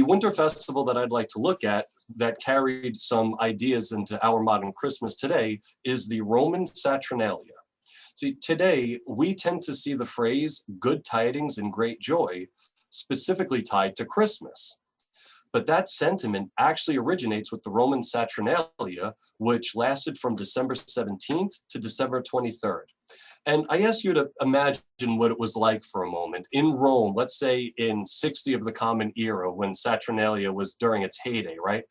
winter festival that I'd like to look at that carried some ideas into our modern Christmas today is the Roman Saturnalia. See, today we tend to see the phrase good tidings and great joy specifically tied to Christmas. But that sentiment actually originates with the Roman Saturnalia, which lasted from December 17th to December 23rd. And I ask you to imagine what it was like for a moment. In Rome, let's say in 60 of the Common Era, when Saturnalia was during its heyday, right?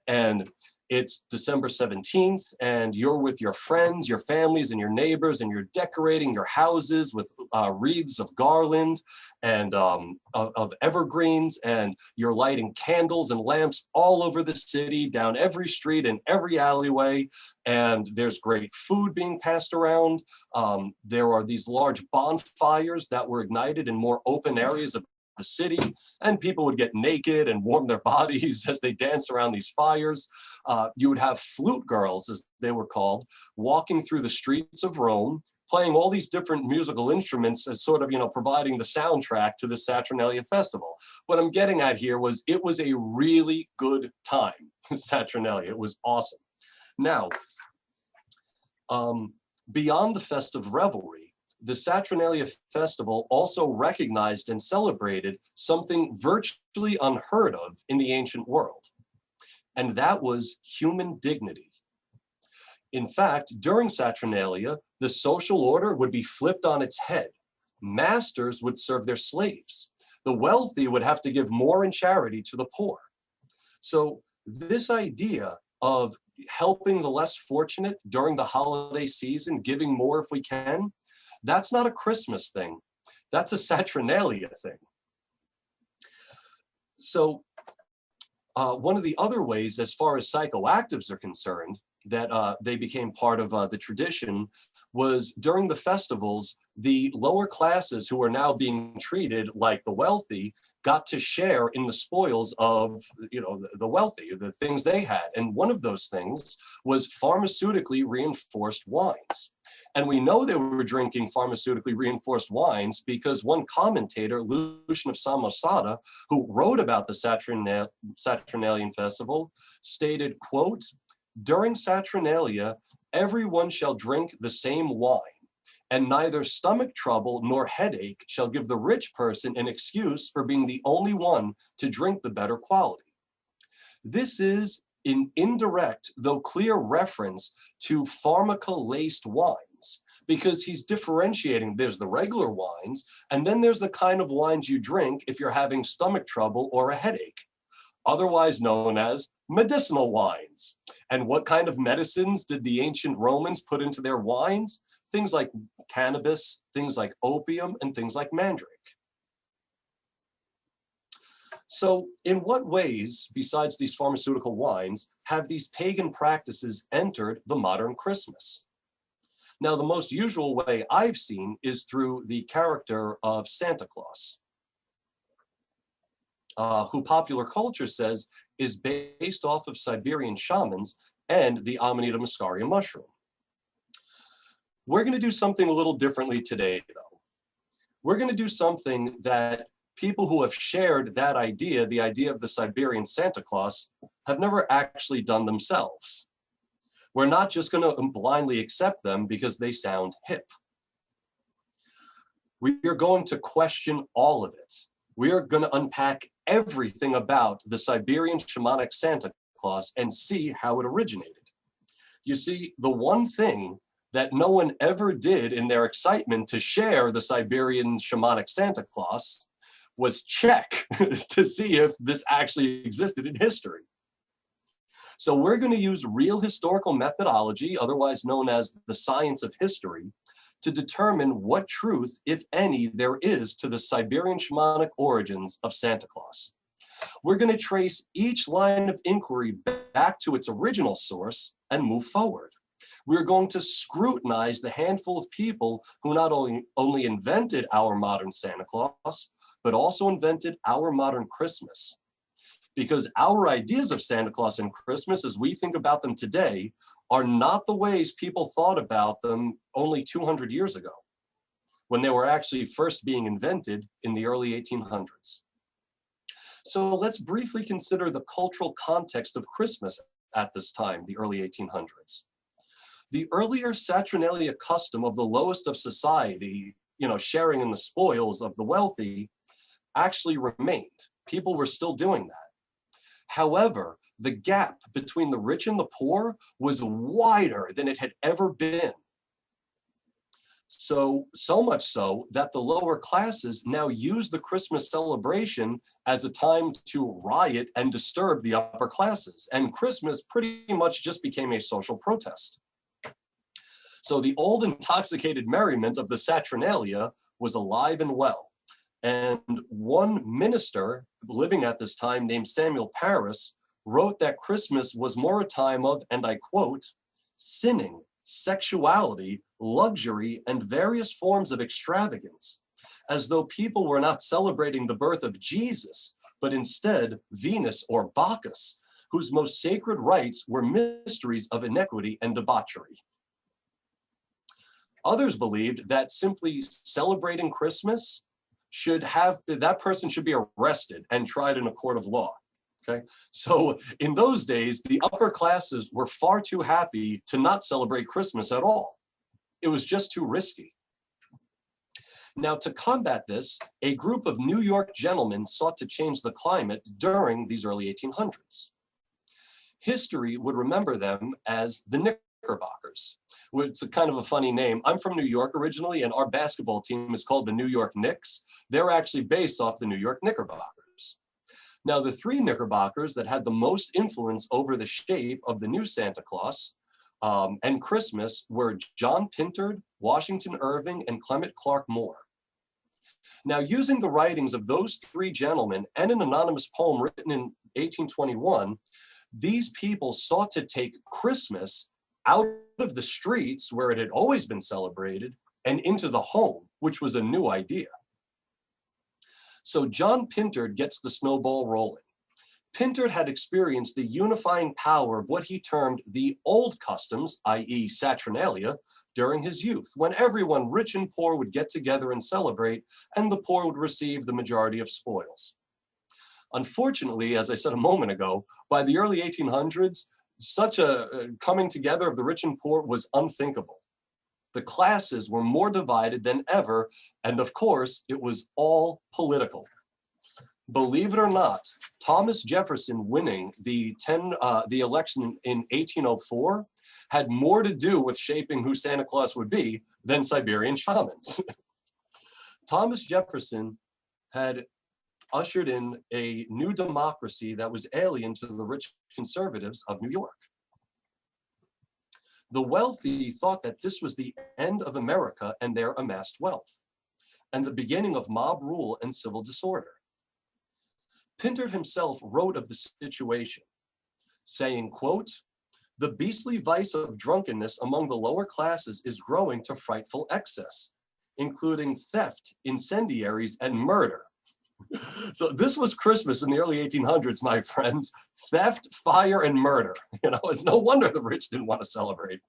And it's December 17th, and you're with your friends, your families, and your neighbors, and you're decorating your houses with wreaths of garland and of evergreens, and you're lighting candles and lamps all over the city, down every street and every alleyway, and there's great food being passed around. There are these large bonfires that were ignited in more open areas of the city, and people would get naked and warm their bodies as they danced around these fires. You would have flute girls, as they were called, walking through the streets of Rome, playing all these different musical instruments and sort of, providing the soundtrack to the Saturnalia festival. What I'm getting at here was it was a really good time, Saturnalia. It was awesome. Now, beyond the festive revelry, the Saturnalia festival also recognized and celebrated something virtually unheard of in the ancient world, and that was human dignity. In fact, during Saturnalia, the social order would be flipped on its head. Masters would serve their slaves. The wealthy would have to give more in charity to the poor. So this idea of helping the less fortunate during the holiday season, giving more if we can, that's not a Christmas thing. That's a Saturnalia thing. So one of the other ways, as far as psychoactives are concerned, that they became part of the tradition was during the festivals, the lower classes who are now being treated like the wealthy got to share in the spoils of, the wealthy, the things they had. And one of those things was pharmaceutically reinforced wines. And we know they were drinking pharmaceutically reinforced wines because one commentator, Lucian of Samosata, who wrote about the Saturnalian festival, stated, quote, "During Saturnalia, everyone shall drink the same wine, and neither stomach trouble nor headache shall give the rich person an excuse for being the only one to drink the better quality." This is an indirect, though clear reference to pharmaca-laced wines, because he's differentiating. There's the regular wines, and then there's the kind of wines you drink if you're having stomach trouble or a headache, otherwise known as medicinal wines. And what kind of medicines did the ancient Romans put into their wines? Things like cannabis, things like opium, and things like mandrake. So in what ways, besides these pharmaceutical wines, have these pagan practices entered the modern Christmas? Now, the most usual way I've seen is through the character of Santa Claus, who popular culture says is based off of Siberian shamans and the amanita muscaria mushroom. We're going to do something a little differently today, though. We're going to do something that people who have shared that idea, the idea of the Siberian Santa Claus, have never actually done themselves. We're not just going to blindly accept them because they sound hip. We are going to question all of it. We are going to unpack everything about the Siberian shamanic Santa Claus and see how it originated. You see, the one thing that no one ever did in their excitement to share the Siberian shamanic Santa Claus was check to see if this actually existed in history. So we're going to use real historical methodology, otherwise known as the science of history, to determine what truth, if any, there is to the Siberian shamanic origins of Santa Claus. We're going to trace each line of inquiry back to its original source and move forward. We're going to scrutinize the handful of people who not only invented our modern Santa Claus, but also invented our modern Christmas. Because our ideas of Santa Claus and Christmas, as we think about them today, are not the ways people thought about them only 200 years ago, when they were actually first being invented in the early 1800s. So let's briefly consider the cultural context of Christmas at this time, the early 1800s. The earlier Saturnalia custom of the lowest of society, sharing in the spoils of the wealthy, actually remained. People were still doing that. However, the gap between the rich and the poor was wider than it had ever been. So much so that the lower classes now use the Christmas celebration as a time to riot and disturb the upper classes. And Christmas pretty much just became a social protest. So the old intoxicated merriment of the Saturnalia was alive and well. And one minister living at this time named Samuel Parris wrote that Christmas was more a time of, and I quote, sinning, sexuality, luxury, and various forms of extravagance, as though people were not celebrating the birth of Jesus, but instead Venus or Bacchus, whose most sacred rites were mysteries of iniquity and debauchery. Others believed that simply celebrating Christmas that person should be arrested and tried in a court of law. Okay, so in those days, the upper classes were far too happy to not celebrate Christmas at all. It was just too risky. Now, to combat this, a group of New York gentlemen sought to change the climate during these early 1800s. History would remember them as the Knickerbockers. It's a kind of a funny name. I'm from New York originally, and our basketball team is called the New York Knicks. They're actually based off the New York Knickerbockers. Now, the three Knickerbockers that had the most influence over the shape of the new Santa Claus and Christmas were John Pintard, Washington Irving, and Clement Clarke Moore. Now, using the writings of those three gentlemen and an anonymous poem written in 1821, these people sought to take Christmas out of the streets where it had always been celebrated and into the home, which was a new idea. So John Pintard gets the snowball rolling. Pintard had experienced the unifying power of what he termed the old customs, i.e. Saturnalia, during his youth, when everyone, rich and poor, would get together and celebrate, and the poor would receive the majority of spoils. Unfortunately, as I said a moment ago, by the early 1800s, such a coming together of the rich and poor was unthinkable. The classes were more divided than ever, and of course, it was all political. Believe it or not, Thomas Jefferson winning the election in 1804 had more to do with shaping who Santa Claus would be than Siberian shamans. Thomas Jefferson had ushered in a new democracy that was alien to the rich conservatives of New York. The wealthy thought that this was the end of America and their amassed wealth, and the beginning of mob rule and civil disorder. Pintard himself wrote of the situation, saying, quote, "The beastly vice of drunkenness among the lower classes is growing to frightful excess, including theft, incendiaries, and murder." So this was Christmas in the early 1800s, my friends. Theft, fire, and murder. It's no wonder the rich didn't want to celebrate.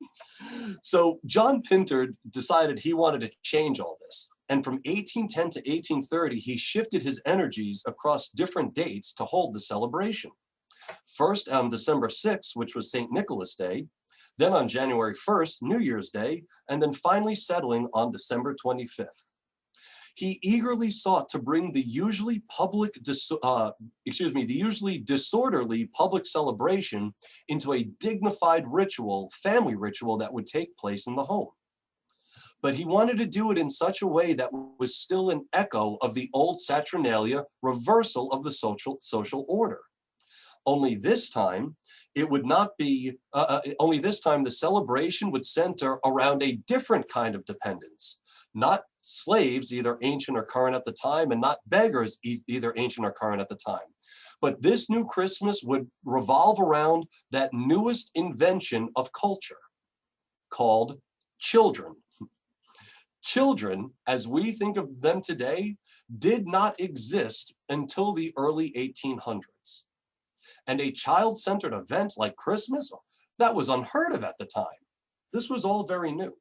So John Pintard decided he wanted to change all this. And from 1810 to 1830, he shifted his energies across different dates to hold the celebration. First on December 6th, which was St. Nicholas Day, then on January 1st, New Year's Day, and then finally settling on December 25th. He eagerly sought to bring the usually disorderly public celebration into a dignified ritual, family ritual that would take place in the home. But he wanted to do it in such a way that was still an echo of the old Saturnalia reversal of the social order. Only this time, it would not be, only this time the celebration would center around a different kind of dependence, not slaves, either ancient or current at the time, and not beggars, either ancient or current at the time. But this new Christmas would revolve around that newest invention of culture called children. Children, as we think of them today, did not exist until the early 1800s. And a child-centered event like Christmas, that was unheard of at the time. This was all very new.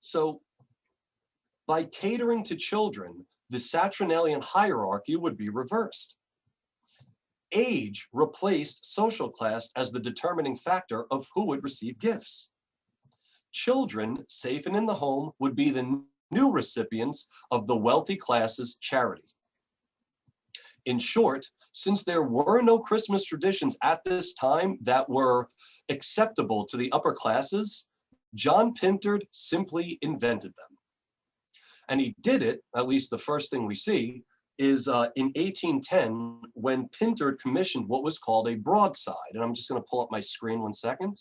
So by catering to children, the Saturnalian hierarchy would be reversed. Age replaced social class as the determining factor of who would receive gifts. Children, safe and in the home, would be the new recipients of the wealthy class's charity. In short, since there were no Christmas traditions at this time that were acceptable to the upper classes, John Pintard simply invented them. And he did it, at least the first thing we see, is in 1810, when Pintard commissioned what was called a broadside. And I'm just going to pull up my screen one second.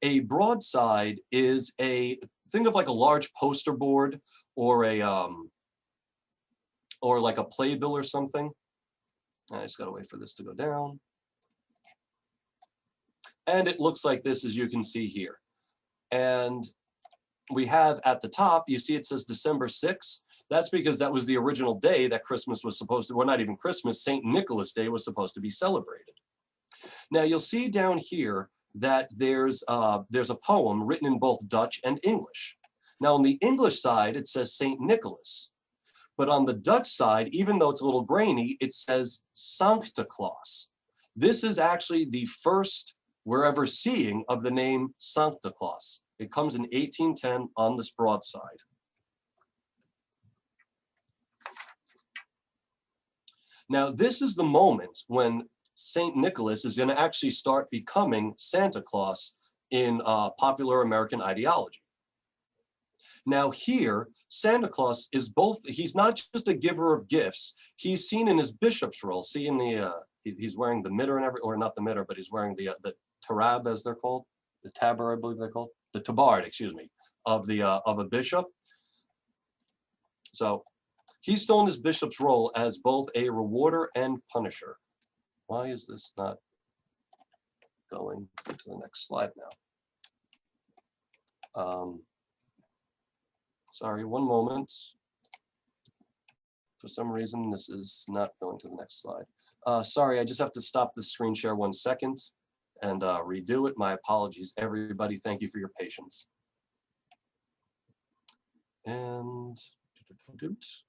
A broadside is think of like a large poster board or or like a playbill or something. I just got to wait for this to go down. And it looks like this, as you can see here. And we have at the top, you see it says December 6th. That's because that was the original day that Christmas was supposed to, well, not even Christmas, St. Nicholas Day was supposed to be celebrated. Now you'll see down here that there's a poem written in both Dutch and English. Now on the English side, it says St. Nicholas. But on the Dutch side, even though it's a little grainy, it says Santa Claus. This is actually the first we're ever seeing of the name Santa Claus. It comes in 1810 on this broadside. Now, this is the moment when St. Nicholas is going to actually start becoming Santa Claus in popular American ideology. Now here, Santa Claus is both, he's not just a giver of gifts, he's seen in his bishop's role. See in the, he's wearing the mitre and or not the mitre, but he's wearing the tarab, as they're called, the tabard, I believe they're called, the tabard, excuse me, of a bishop. So he's still in his bishop's role as both a rewarder and punisher. Why is this not going to the next slide now? Sorry, one moment. For some reason, this is not going to the next slide. Sorry, I just have to stop the screen share 1 second and redo it. My apologies, everybody. Thank you for your patience. And,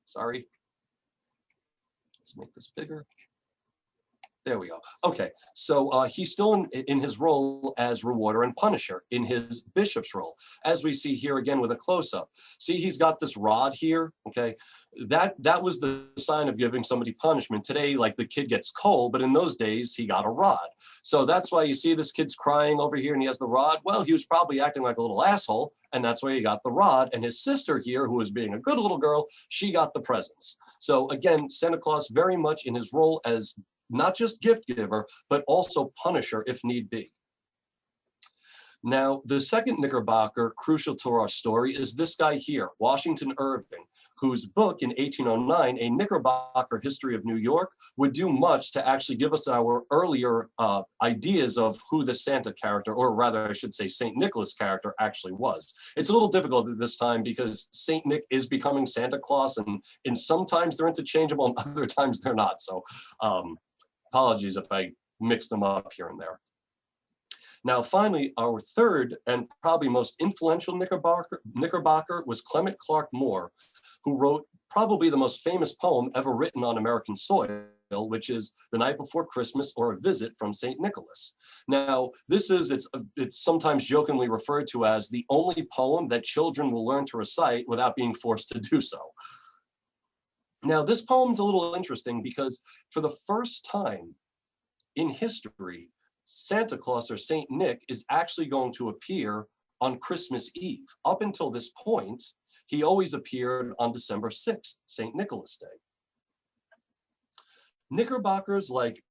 sorry. Let's make this bigger. There we go. Okay, so he's still in his role as rewarder and punisher in his bishop's role, as we see here again with a close-up. See, he's got this rod here, okay? That was the sign of giving somebody punishment. Today, like the kid gets cold, but in those days, he got a rod. So that's why you see this kid's crying over here and he has the rod. Well, he was probably acting like a little asshole, and that's why he got the rod. And his sister here, who was being a good little girl, she got the presents. So again, Santa Claus very much in his role as not just gift giver, but also punisher if need be. Now, the second Knickerbocker crucial to our story is this guy here, Washington Irving, whose book in 1809, A Knickerbocker History of New York, would do much to actually give us our earlier ideas of who the Santa character, or rather I should say St. Nicholas character actually was. It's a little difficult at this time because St. Nick is becoming Santa Claus, and sometimes they're interchangeable and other times they're not. So apologies if I mix them up here and there. Now, finally, our third and probably most influential Knickerbocker was Clement Clarke Moore, who wrote probably the most famous poem ever written on American soil, which is The Night Before Christmas, or A Visit from St. Nicholas. Now, this is, it's sometimes jokingly referred to as the only poem that children will learn to recite without being forced to do so. Now, this poem's a little interesting because for the first time in history, Santa Claus or Saint Nick is actually going to appear on Christmas Eve. Up until this point, he always appeared on December 6th, St. Nicholas Day. Knickerbockers like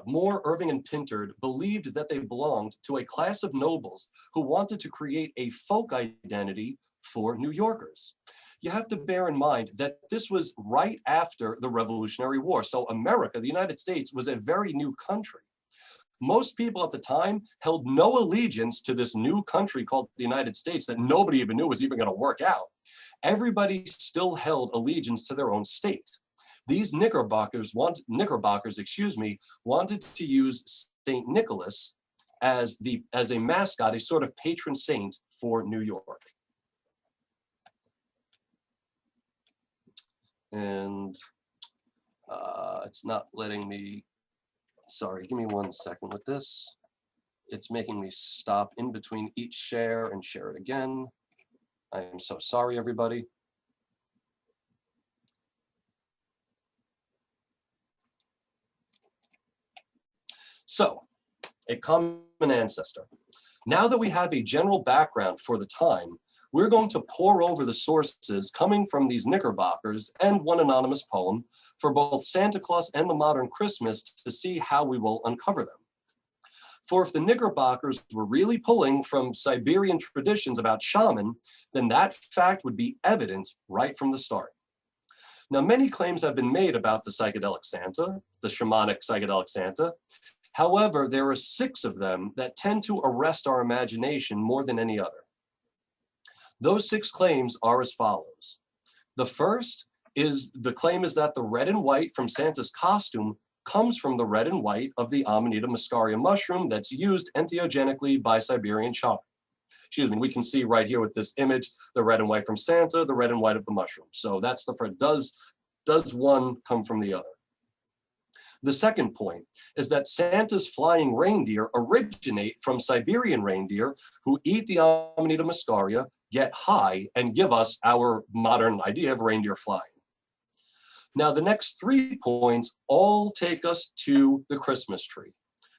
Moore, Irving, and Pintard believed that they belonged to a class of nobles who wanted to create a folk identity for New Yorkers. You have to bear in mind that this was right after the Revolutionary War. So America, the United States, was a very new country. Most people at the time held no allegiance to this new country called the United States that nobody even knew was even going to work out. Everybody still held allegiance to their own state. These Knickerbockers wanted to use St. Nicholas as a mascot, a sort of patron saint for New York. And it's not letting me, sorry, give me 1 second with this. It's making me stop in between each share and share it again. I am so sorry, everybody. So, a common ancestor. Now that we have a general background for the time, we're going to pore over the sources coming from these Knickerbockers and one anonymous poem for both Santa Claus and the modern Christmas to see how we will uncover them. For if the Knickerbockers were really pulling from Siberian traditions about shaman, then that fact would be evident right from the start. Now, many claims have been made about the psychedelic Santa, the shamanic psychedelic Santa. However, there are 6 of them that tend to arrest our imagination more than any other. Those 6 claims are as follows. The first is, the claim is that the red and white from Santa's costume comes from the red and white of the amanita muscaria mushroom that's used entheogenically by Siberian shaman. Excuse me, we can see right here with this image, the red and white from Santa, the red and white of the mushroom. So that's the first, does one come from the other? The second point is that Santa's flying reindeer originate from Siberian reindeer who eat the amanita muscaria, get high, and give us our modern idea of reindeer flying. Now, the next 3 points all take us to the Christmas tree.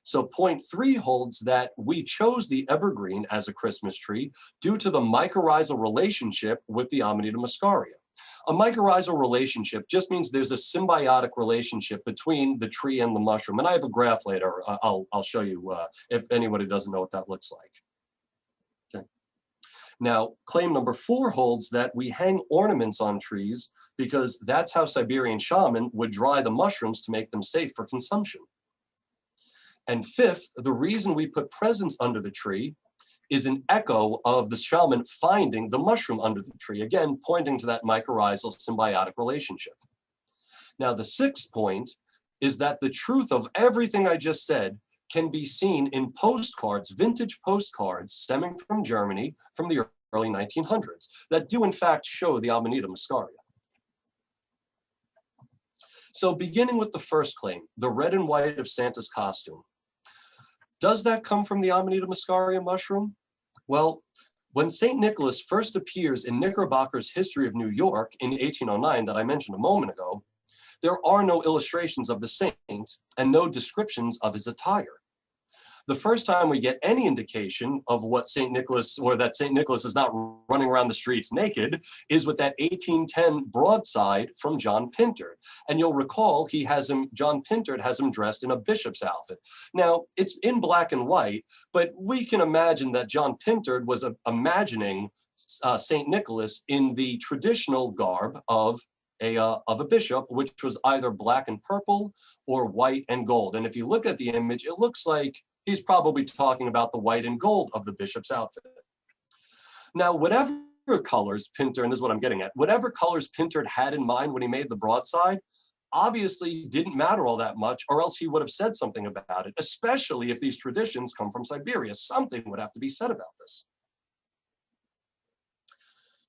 So point 3 holds that we chose the evergreen as a Christmas tree due to the mycorrhizal relationship with the amanita muscaria. A mycorrhizal relationship just means there's a symbiotic relationship between the tree and the mushroom. And I have a graph later. I'll show you if anybody doesn't know what that looks like. Okay. Now, claim number 4 holds that we hang ornaments on trees because that's how Siberian shaman would dry the mushrooms to make them safe for consumption. And 5th, the reason we put presents under the tree is an echo of the shaman finding the mushroom under the tree, again, pointing to that mycorrhizal symbiotic relationship. Now, the 6th point is that the truth of everything I just said can be seen in postcards, vintage postcards stemming from Germany from the early 1900s that do in fact show the amanita muscaria. So beginning with the first claim, the red and white of Santa's costume. Does that come from the amanita muscaria mushroom? Well, when St. Nicholas first appears in Knickerbocker's History of New York in 1809 that I mentioned a moment ago, there are no illustrations of the saint and no descriptions of his attire. The first time we get any indication of what St. Nicholas, or that St. Nicholas is not running around the streets naked, is with that 1810 broadside from John Pintard. And you'll recall John Pintard has him dressed in a bishop's outfit. Now, it's in black and white, but we can imagine that John Pintard was imagining St. Nicholas in the traditional garb of a bishop, which was either black and purple or white and gold. And if you look at the image, it looks like he's probably talking about the white and gold of the bishop's outfit. Now, whatever colors Pintard, and this is what I'm getting at, whatever colors Pintard had in mind when he made the broadside, obviously didn't matter all that much, or else he would have said something about it, especially if these traditions come from Siberia. Something would have to be said about this.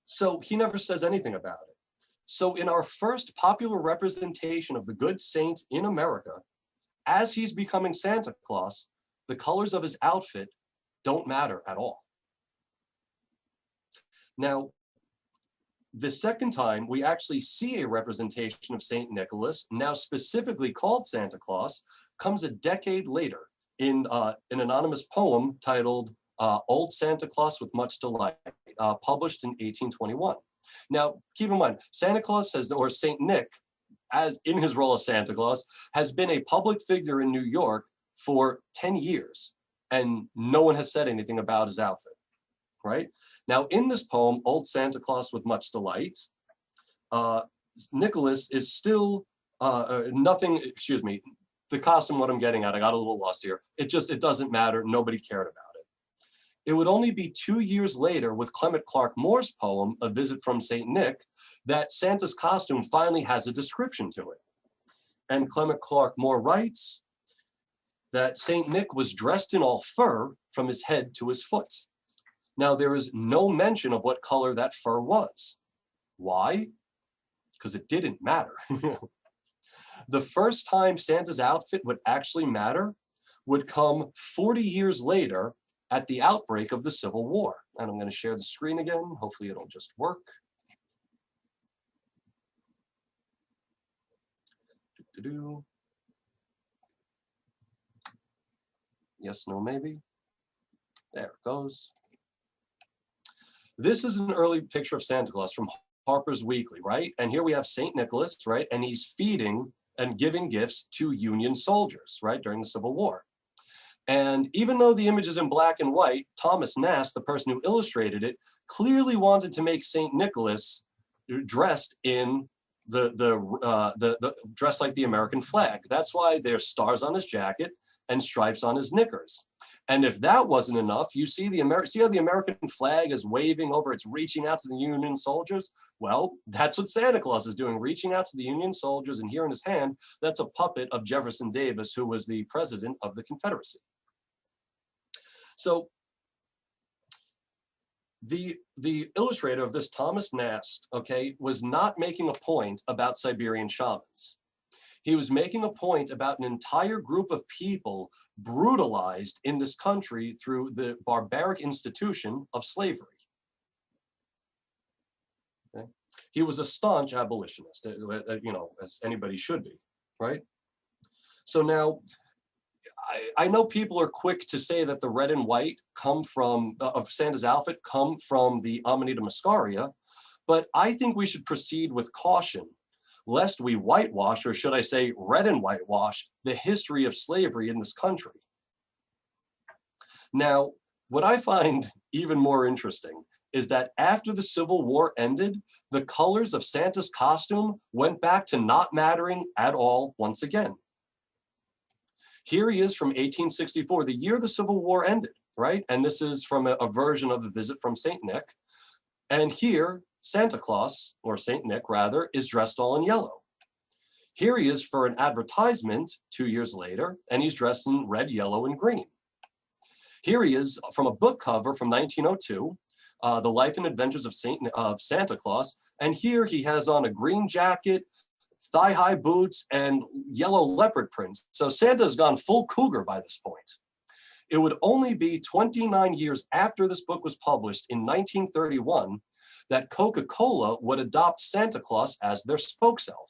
So he never says anything about it. So in our first popular representation of the good saint in America, as he's becoming Santa Claus, the colors of his outfit don't matter at all. Now, the second time we actually see a representation of St. Nicholas, now specifically called Santa Claus, comes a decade later in an anonymous poem titled Old Santa Claus with Much Delight, published in 1821. Now, keep in mind, Santa Claus or St. Nick, as in his role as Santa Claus, has been a public figure in New York for 10 years, and no one has said anything about his outfit, right? Now, in this poem, Old Santa Claus with Much Delight, Nicholas is still the costume, what I'm getting at, I got a little lost here. It doesn't matter, nobody cared about it. It would only be 2 years later with Clement Clarke Moore's poem, A Visit from St. Nick, that Santa's costume finally has a description to it. And Clement Clarke Moore writes that St. Nick was dressed in all fur from his head to his foot. Now, there is no mention of what color that fur was. Why? because it didn't matter. The first time Santa's outfit would actually matter would come 40 years later at the outbreak of the Civil War. And I'm going to share the screen again. Hopefully it'll just work. Yes, no, maybe. There it goes. This is an early picture of Santa Claus from Harper's Weekly, right? And here we have St. Nicholas, right? And he's feeding and giving gifts to Union soldiers, right, during the Civil War. And even though the image is in black and white, Thomas Nast, the person who illustrated it, clearly wanted to make St. Nicholas dressed in dressed like the American flag. That's why there's stars on his jacket and stripes on his knickers. And if that wasn't enough, you see see how the American flag is waving over, it's reaching out to the Union soldiers? Well, that's what Santa Claus is doing, reaching out to the Union soldiers, and here in his hand, that's a puppet of Jefferson Davis, who was the president of the Confederacy. So the illustrator of this, Thomas Nast, okay, was not making a point about Siberian shamans. He was making a point about an entire group of people brutalized in this country through the barbaric institution of slavery. Okay? He was a staunch abolitionist, you know, as anybody should be, right? So now, I know people are quick to say that the red and white come from, of Santa's outfit, come from the amanita muscaria, but I think we should proceed with caution, lest we whitewash, or should I say red and whitewash, the history of slavery in this country. Now, what I find even more interesting is that after the Civil War ended, the colors of Santa's costume went back to not mattering at all once again. Here he is from 1864, the year the Civil War ended, right? And this is from a version of the visit from St. Nick. And here, Santa Claus, or St. Nick rather, is dressed all in yellow. Here he is for an advertisement 2 years later, and he's dressed in red, yellow, and green. Here he is from a book cover from 1902, The Life and Adventures of Santa Claus. And here he has on a green jacket, thigh-high boots, and yellow leopard print. So Santa's gone full cougar by this point. It would only be 29 years after this book was published in 1931 that Coca-Cola would adopt Santa Claus as their spokeself.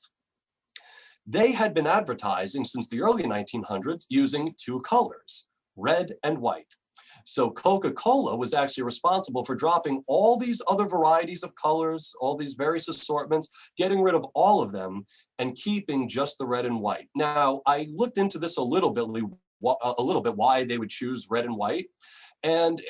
They had been advertising since the early 1900s using two colors, red and white. So Coca-Cola was actually responsible for dropping all these other varieties of colors, all these various assortments, getting rid of all of them and keeping just the red and white. Now, I looked into this a little bit why they would choose red and white. And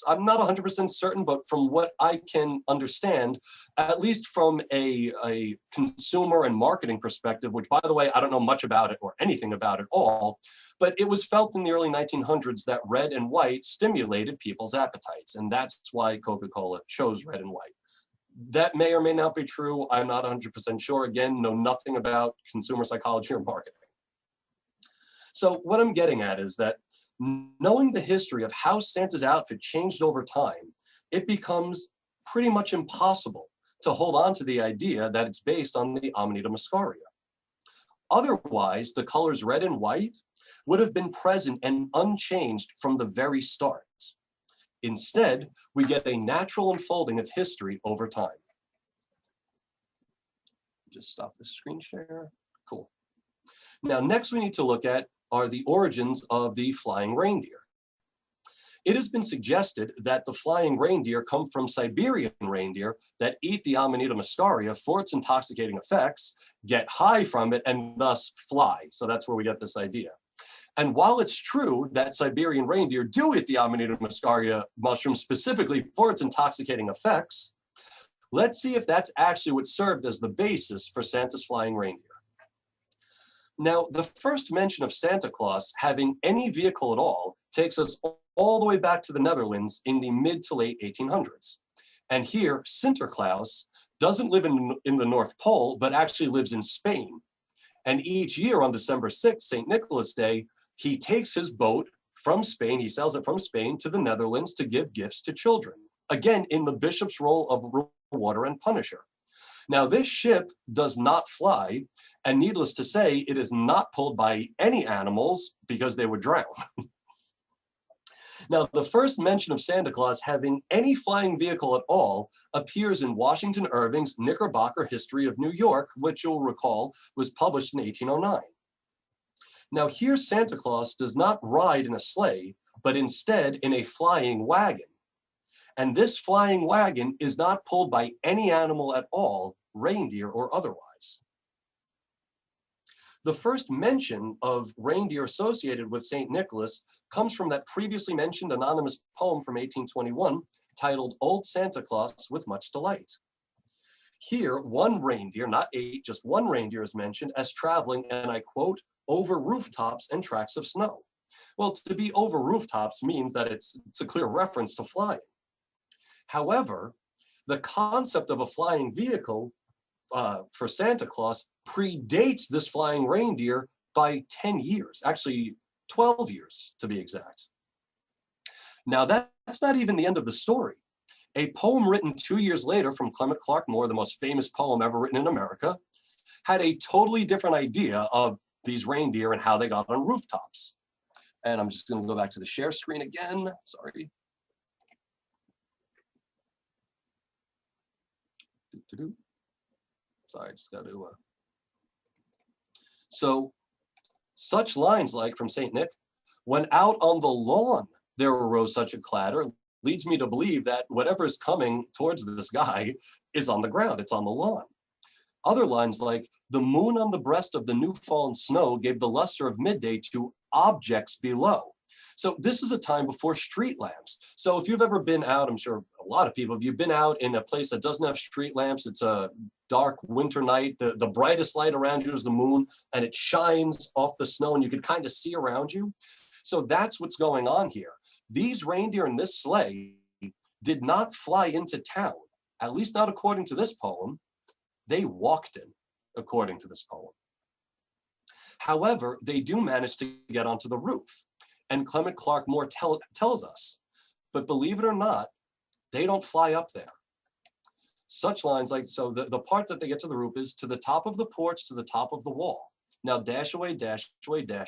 I'm not 100% certain, but from what I can understand, at least from a consumer and marketing perspective, which by the way, I don't know much about it or anything about it all, but it was felt in the early 1900s that red and white stimulated people's appetites. And that's why Coca-Cola chose red and white. That may or may not be true. I'm not 100% sure. Again, know nothing about consumer psychology or marketing. So what I'm getting at is that knowing the history of how Santa's outfit changed over time, it becomes pretty much impossible to hold on to the idea that it's based on the amanita muscaria. Otherwise, the colors red and white would have been present and unchanged from the very start. Instead, we get a natural unfolding of history over time. Just stop the screen share. Cool. Now, next we need to look at are the origins of the flying reindeer. It has been suggested that the flying reindeer come from Siberian reindeer that eat the amanita muscaria for its intoxicating effects, get high from it, and thus fly. So that's where we get this idea. And while it's true that Siberian reindeer do eat the amanita muscaria mushroom specifically for its intoxicating effects, let's see if that's actually what served as the basis for Santa's flying reindeer. Now, the first mention of Santa Claus having any vehicle at all takes us all the way back to the Netherlands in the mid to late 1800s. And here, Sinterklaas doesn't live in the North Pole, but actually lives in Spain. And each year on December 6th, St. Nicholas Day, he takes his boat from Spain, he sails it from Spain to the Netherlands to give gifts to children. Again, in the bishop's role of rewarder and punisher. Now, this ship does not fly, and needless to say, it is not pulled by any animals because they would drown. Now, the first mention of Santa Claus having any flying vehicle at all appears in Washington Irving's Knickerbocker History of New York, which you'll recall was published in 1809. Now, here Santa Claus does not ride in a sleigh, but instead in a flying wagon. And this flying wagon is not pulled by any animal at all, reindeer or otherwise. The first mention of reindeer associated with St. Nicholas comes from that previously mentioned anonymous poem from 1821 titled Old Santa Claus with Much Delight. Here, one reindeer, not 8, just one reindeer is mentioned as traveling, and I quote, over rooftops and tracts of snow. Well, to be over rooftops means that it's a clear reference to flying. However, the concept of a flying vehicle for Santa Claus predates this flying reindeer by 10 years, actually 12 years to be exact. Now that's not even the end of the story. A poem written 2 years later from Clement Clarke, the most famous poem ever written in America, had a totally different idea of these reindeer and how they got on rooftops. And I'm just going to go back to the share screen again, sorry. Sorry, I just got to. So, such lines like from St. Nick, when out on the lawn there arose such a clatter, leads me to believe that whatever is coming towards this guy is on the ground, it's on the lawn. Other lines like, the moon on the breast of the new fallen snow gave the luster of midday to objects below. So this is a time before street lamps. So if you've ever been out, I'm sure a lot of people, if you've been out in a place that doesn't have street lamps, it's a dark winter night, the brightest light around you is the moon, and it shines off the snow and you can kind of see around you. So that's what's going on here. These reindeer in this sleigh did not fly into town, at least not according to this poem. They walked in, according to this poem. However, they do manage to get onto the roof. And Clement Clarke more tells us, but believe it or not, they don't fly up there. Such lines like, so the part that they get to the roof is to the top of the porch, to the top of the wall. Now dash away, dash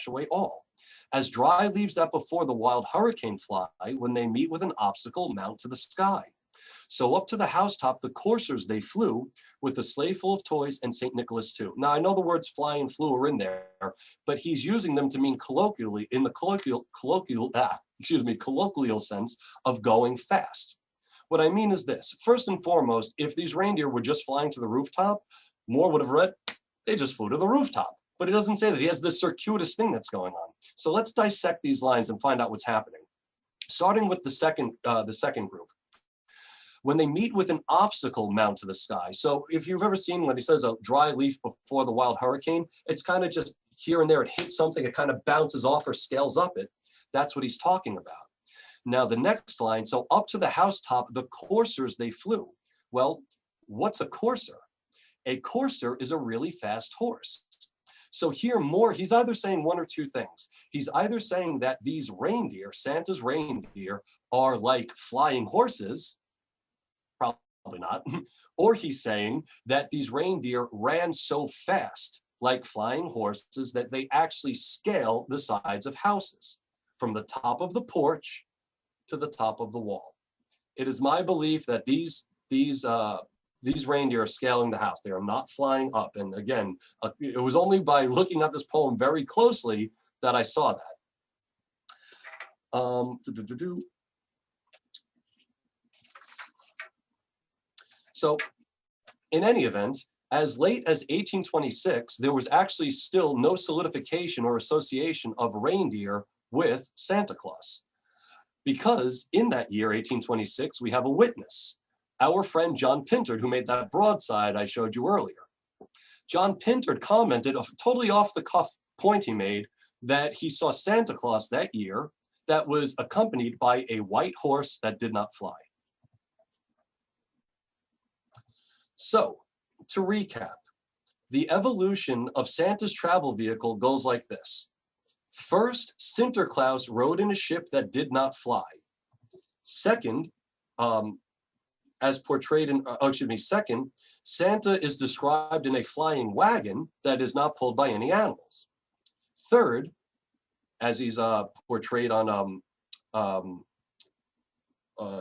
away all. As dry leaves that before the wild hurricane fly, when they meet with an obstacle, mount to the sky. So up to the housetop, the coursers they flew, with a sleigh full of toys and St. Nicholas too. Now I know the words fly and flew are in there, but he's using them to mean colloquially, in the colloquial sense of going fast. What I mean is this, first and foremost, if these reindeer were just flying to the rooftop, Moore would have read, they just flew to the rooftop. But it doesn't say that. He has this circuitous thing that's going on. So let's dissect these lines and find out what's happening. Starting with the second group. When they meet with an obstacle, mount to the sky. So if you've ever seen when he says a dry leaf before the wild hurricane, it's kind of just here and there, it hits something, it kind of bounces off or scales up it. That's what he's talking about. Now the next line, so up to the housetop, the coursers they flew. Well, what's a courser? A courser is a really fast horse. So here Moore, he's either saying one or two things. He's either saying that these reindeer, Santa's reindeer, are like flying horses, probably not, or he's saying that these reindeer ran so fast, like flying horses, that they actually scale the sides of houses, from the top of the porch to the top of the wall. It is my belief that these reindeer are scaling the house. They are not flying up. And again, it was only by looking at this poem very closely that I saw that. So in any event, as late as 1826, there was actually still no solidification or association of reindeer with Santa Claus. Because in that year, 1826, we have a witness, our friend John Pintard, who made that broadside I showed you earlier. John Pintard commented, a totally off the cuff point he made, that he saw Santa Claus that year that was accompanied by a white horse that did not fly. So, to recap, the evolution of Santa's travel vehicle goes like this. First, Sinterklaas rode in a ship that did not fly. Second, second, Santa is described in a flying wagon that is not pulled by any animals. Third, as he's portrayed on,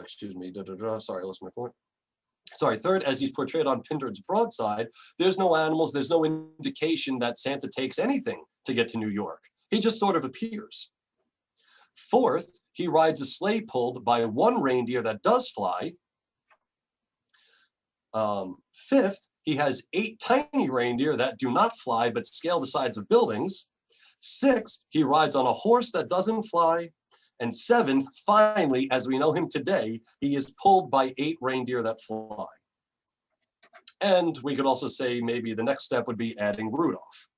excuse me, sorry, I lost my point. Sorry, third, as he's portrayed on Pindar's broadside, there's no animals, there's no indication that Santa takes anything to get to New York. He just sort of appears. Fourth, he rides a sleigh pulled by one reindeer that does fly. Fifth, he has 8 tiny reindeer that do not fly but scale the sides of buildings. Sixth, he rides on a horse that doesn't fly. And seventh, finally, as we know him today, he is pulled by 8 reindeer that fly. And we could also say maybe the next step would be adding Rudolph.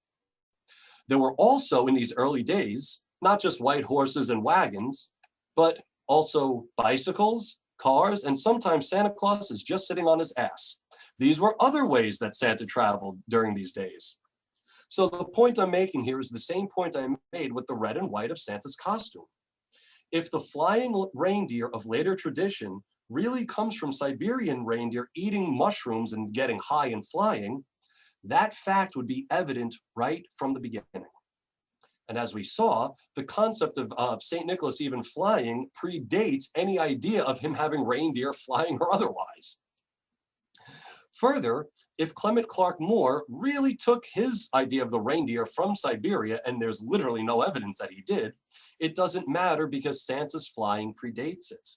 There were also in these early days, not just white horses and wagons, but also bicycles, cars, and sometimes Santa Claus is just sitting on his ass. These were other ways that Santa traveled during these days. So the point I'm making here is the same point I made with the red and white of Santa's costume. If the flying reindeer of later tradition really comes from Siberian reindeer eating mushrooms and getting high and flying, that fact would be evident right from the beginning. And as we saw, the concept of St. Nicholas even flying predates any idea of him having reindeer flying or otherwise. Further, if Clement Clarke Moore really took his idea of the reindeer from Siberia, and there's literally no evidence that he did, it doesn't matter because Santa's flying predates it.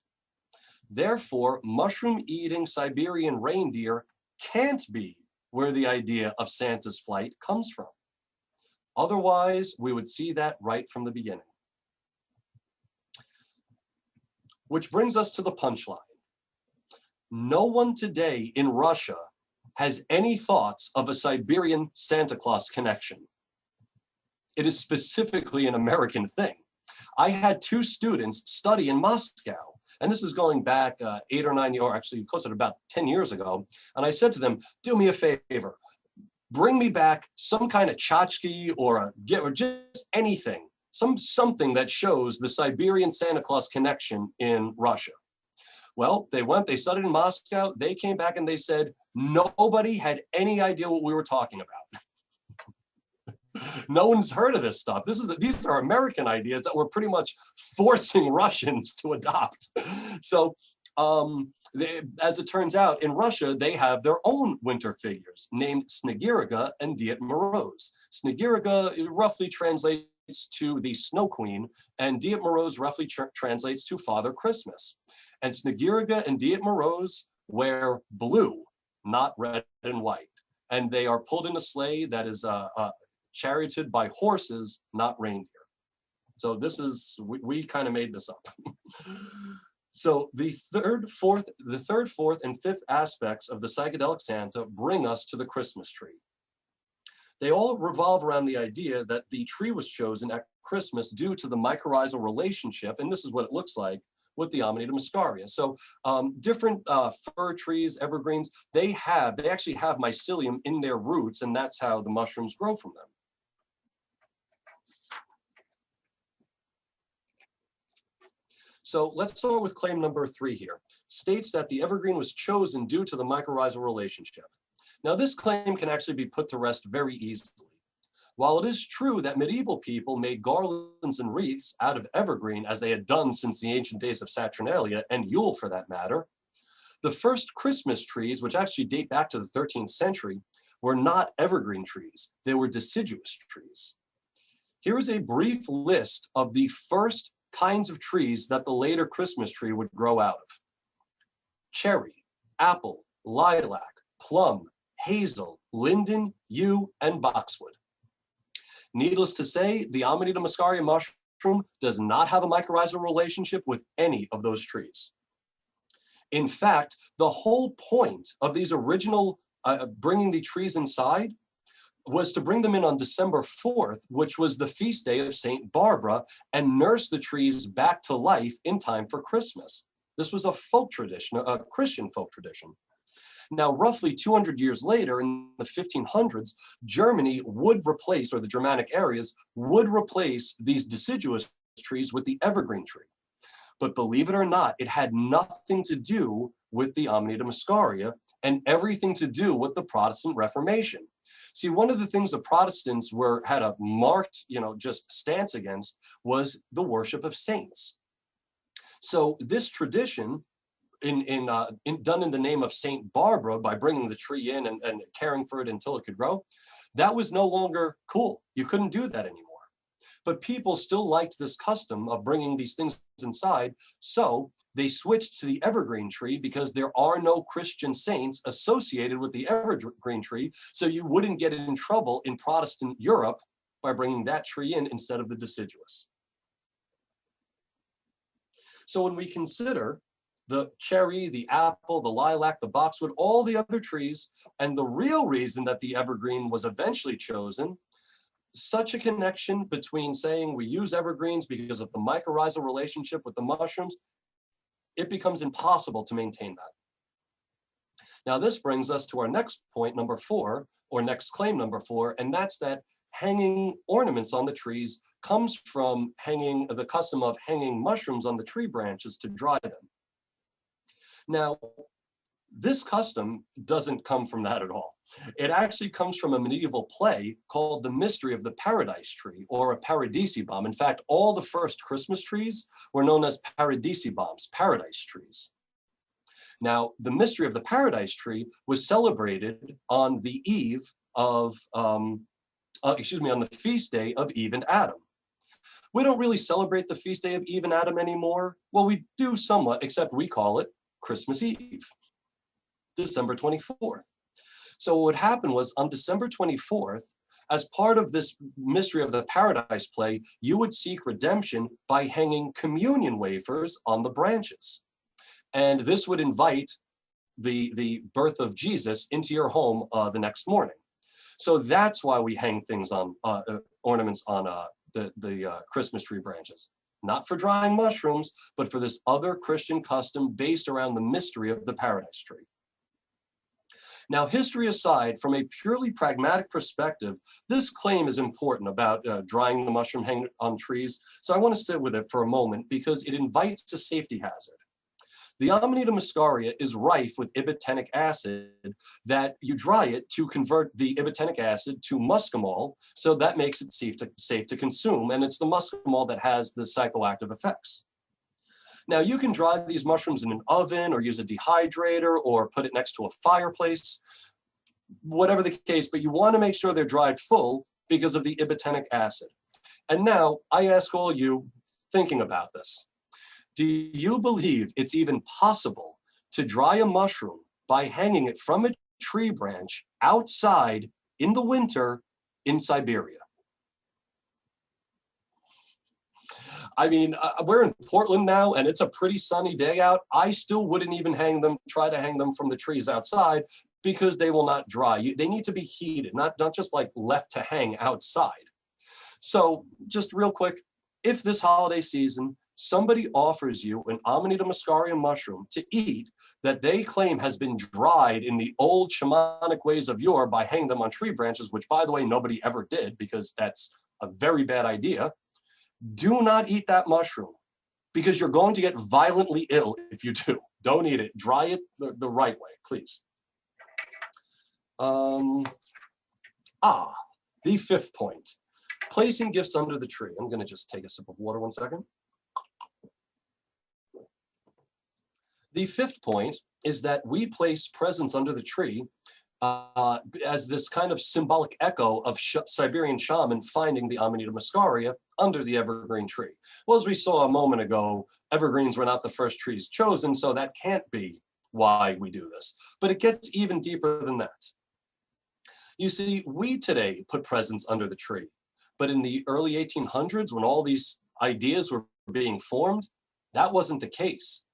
Therefore, mushroom-eating Siberian reindeer can't be where the idea of Santa's flight comes from. Otherwise, we would see that right from the beginning. Which brings us to the punchline. No one today in Russia has any thoughts of a Siberian Santa Claus connection. It is specifically an American thing. I had 2 students study in Moscow, and this is going back 8 or 9, or actually closer to about 10 years ago. And I said to them, do me a favor, bring me back some kind of tchotchke or just anything, something that shows the Siberian Santa Claus connection in Russia. Well, they went, they studied in Moscow, they came back and they said, nobody had any idea what we were talking about. No one's heard of this stuff. These are American ideas that we're pretty much forcing Russians to adopt. So as it turns out, in Russia, they have their own winter figures named Snegiriga and Ded Moroz. Snegiriga roughly translates to the Snow Queen, and Ded Moroz roughly translates to Father Christmas. And Snegiriga and Ded Moroz wear blue, not red and white. And they are pulled in a sleigh that is charioted by horses, not reindeer. So this is, we kind of made this up. So the third, fourth, and fifth aspects of the psychedelic Santa bring us to the Christmas tree. They all revolve around the idea that the tree was chosen at Christmas due to the mycorrhizal relationship, and this is what it looks like, with the amanita muscaria. So different fir trees, evergreens, they actually have mycelium in their roots, and that's how the mushrooms grow from them. So let's start with claim number 3 here. States that the evergreen was chosen due to the mycorrhizal relationship. Now this claim can actually be put to rest very easily. While it is true that medieval people made garlands and wreaths out of evergreen, as they had done since the ancient days of Saturnalia and Yule for that matter, the first Christmas trees, which actually date back to the 13th century, were not evergreen trees, they were deciduous trees. Here is a brief list of the first kinds of trees that the later Christmas tree would grow out of. Cherry, apple, lilac, plum, hazel, linden, yew, and boxwood. Needless to say, the Amanita muscaria mushroom does not have a mycorrhizal relationship with any of those trees. In fact, the whole point of these original bringing the trees inside was to bring them in on December 4th, which was the feast day of St. Barbara, and nurse the trees back to life in time for Christmas. This was a folk tradition, a Christian folk tradition. Now, roughly 200 years later, in the 1500s, Germany would replace, or the Germanic areas, would replace these deciduous trees with the evergreen tree. But believe it or not, it had nothing to do with the Amanita muscaria, and everything to do with the Protestant Reformation. See, one of the things the Protestants had a marked, just stance against was the worship of saints. So this tradition, done in the name of Saint Barbara, by bringing the tree in and caring for it until it could grow, that was no longer cool. You couldn't do that anymore. But people still liked this custom of bringing these things inside, so they switched to the evergreen tree because there are no Christian saints associated with the evergreen tree, so you wouldn't get in trouble in Protestant Europe by bringing that tree in instead of the deciduous. So when we consider the cherry, the apple, the lilac, the boxwood, all the other trees, and the real reason that the evergreen was eventually chosen, such a connection between saying we use evergreens because of the mycorrhizal relationship with the mushrooms, it becomes impossible to maintain that. Now this brings us to our next point, number 4, or next claim number 4, and that's that hanging ornaments on the trees comes from the custom of hanging mushrooms on the tree branches to dry them. Now, this custom doesn't come from that at all. It actually comes from a medieval play called The Mystery of the Paradise Tree, or a paradisibum. In fact, all the first Christmas trees were known as paradisibums, paradise trees. Now, the Mystery of the Paradise Tree was celebrated on the eve of, on the feast day of Eve and Adam. We don't really celebrate the feast day of Eve and Adam anymore. Well, we do somewhat, except we call it Christmas Eve, December 24th. So what happened was on December 24th, as part of this Mystery of the Paradise play, you would seek redemption by hanging communion wafers on the branches. And this would invite the birth of Jesus into your home the next morning. So that's why we hang things on, ornaments on the Christmas tree branches. Not for drying mushrooms, but for this other Christian custom based around the mystery of the paradise tree. Now, history aside, from a purely pragmatic perspective, this claim is important about drying the mushroom hanging on trees. So I want to sit with it for a moment because it invites a safety hazard. The amanita muscaria is rife with ibotenic acid that you dry it to convert the ibotenic acid to muscimol, so that makes it safe to consume, and it's the muscimol that has the psychoactive effects. Now, you can dry these mushrooms in an oven or use a dehydrator or put it next to a fireplace, whatever the case, but you want to make sure they're dried full because of the ibotenic acid. And now I ask all you thinking about this. Do you believe it's even possible to dry a mushroom by hanging it from a tree branch outside in the winter in Siberia? I mean, we're in Portland now and it's a pretty sunny day out. I still wouldn't even try to hang them from the trees outside because they will not dry. They need to be heated, not just like left to hang outside. So just real quick, if this holiday season, somebody offers you an amanita muscaria mushroom to eat that they claim has been dried in the old shamanic ways of yore by hanging them on tree branches, which by the way, nobody ever did because that's a very bad idea, do not eat that mushroom because you're going to get violently ill if you do. Don't eat it. Dry it the right way, please. The 5th point, placing gifts under the tree. I'm going to just take a sip of water 1 second. The 5th point is that we place presents under the tree as this kind of symbolic echo of Siberian shaman finding the amanita muscaria under the evergreen tree. Well, as we saw a moment ago, evergreens were not the first trees chosen, so that can't be why we do this. But it gets even deeper than that. You see, we today put presents under the tree, but in the early 1800s, when all these ideas were being formed, that wasn't the case.